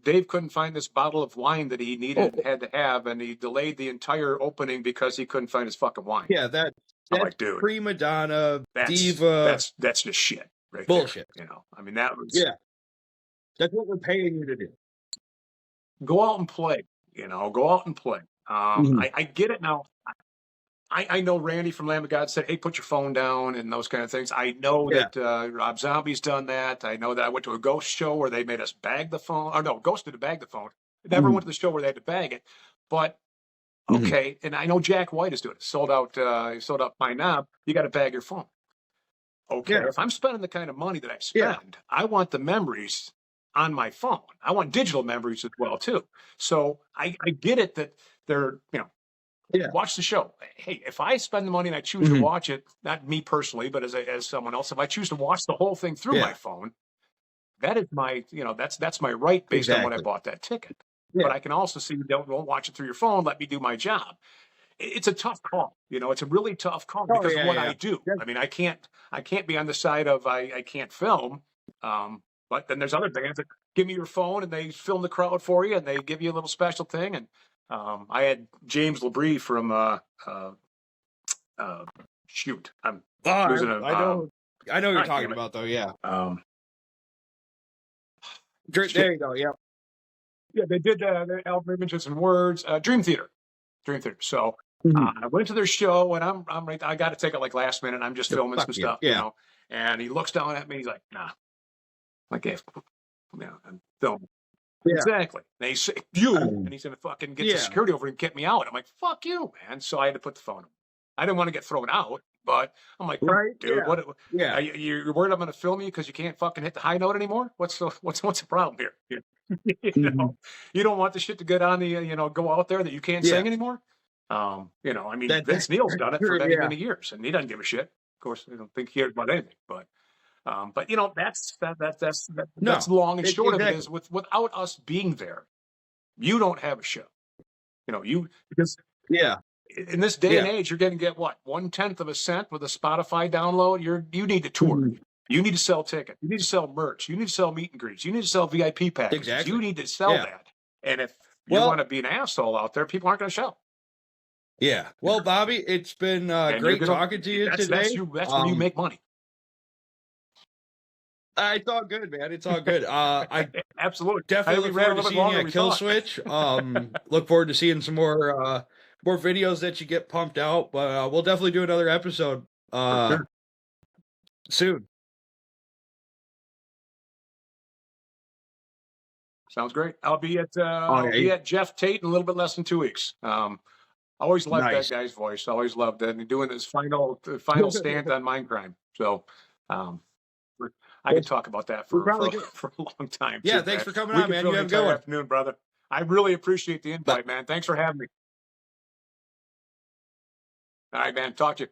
Speaker 2: Dave couldn't find this bottle of wine that he needed, had to have, and he delayed the entire opening because he couldn't find his fucking wine.
Speaker 1: Yeah, that's like, dude, prima donna,
Speaker 2: diva. That's just shit. Right
Speaker 1: bullshit.
Speaker 2: There, I mean, that was.
Speaker 1: Yeah. That's what we're paying you to do.
Speaker 2: Go out and play. Go out and play. I get it now. I know Randy from Lamb of God said, hey, put your phone down and those kind of things. I know that Rob Zombie's done that. I know that I went to a Ghost show where they made us bag the phone. Or no, Ghost did to bag the phone. I never went to the show where they had to bag it. But, okay, and I know Jack White is doing it. Sold out Pine Knob. You got to bag your phone. Okay, if I'm spending the kind of money that I spend, I want the memories on my phone. I want digital memories as well, too. So I get it that they're, watch the show. Hey, if I spend the money and I choose to watch it, not me personally, but as someone else, if I choose to watch the whole thing through my phone, that is my, that's my right based on when I bought that ticket. But I can also see, don't watch it through your phone. Let me do my job. It's a tough call. It's a really tough call because of what I do. I mean, I can't be on the side of I can't film. But then there's other bands that give me your phone and they film the crowd for you and they give you a little special thing. And I had James Labrie from shoot. I'm losing
Speaker 1: I know what you're talking about though. Yeah. There you go. Yeah.
Speaker 2: Yeah, they did album images and words. Dream Theater. So I went to their show and I'm right. I got to take it like last minute. I'm just filming some stuff, And he looks down at me. He's like, "Nah." Like, I'm filming. Yeah. Exactly. And he said, and he's gonna fucking get the security over and get me out. I'm like, fuck you, man. So I had to put the phone on. I didn't want to get thrown out, but I'm like, dude, what? Yeah, you're worried I'm gonna film you because you can't fucking hit the high note anymore? What's the problem here? You don't want the shit to get on the go out there that you can't sing anymore. I mean, Vince Neil's done it for many years, and he doesn't give a shit. Of course, I don't think he cares about anything, but that's long and short of it is without us being there, you don't have a show. Because in this day and age, you're going to get what 1/10 of a cent with a Spotify download. You need to tour. You need to sell tickets. You need to sell merch. You need to sell meet and greets. You need to sell VIP packages.
Speaker 1: Exactly.
Speaker 2: You need to sell that. And if you want to be an asshole out there, people aren't going to show.
Speaker 1: Yeah. Well, Bobby, it's been great talking to you today.
Speaker 2: That's where you make money.
Speaker 1: It's all good, man. It's all good. I
Speaker 2: absolutely
Speaker 1: definitely look forward to seeing you at Kill Switch. Look forward to seeing some more videos that you get pumped out. But we'll definitely do another episode soon.
Speaker 2: Sounds great. I'll be at Jeff Tate in a little bit less than 2 weeks. Always loved that guy's voice. Always loved it. And doing his final stand on Mindcrime. So. I can talk about that for a long time.
Speaker 1: Yeah, thanks for coming on, man. You have a good
Speaker 2: afternoon, brother. I really appreciate the invite, man. Thanks for having me. All right, man. Talk to you.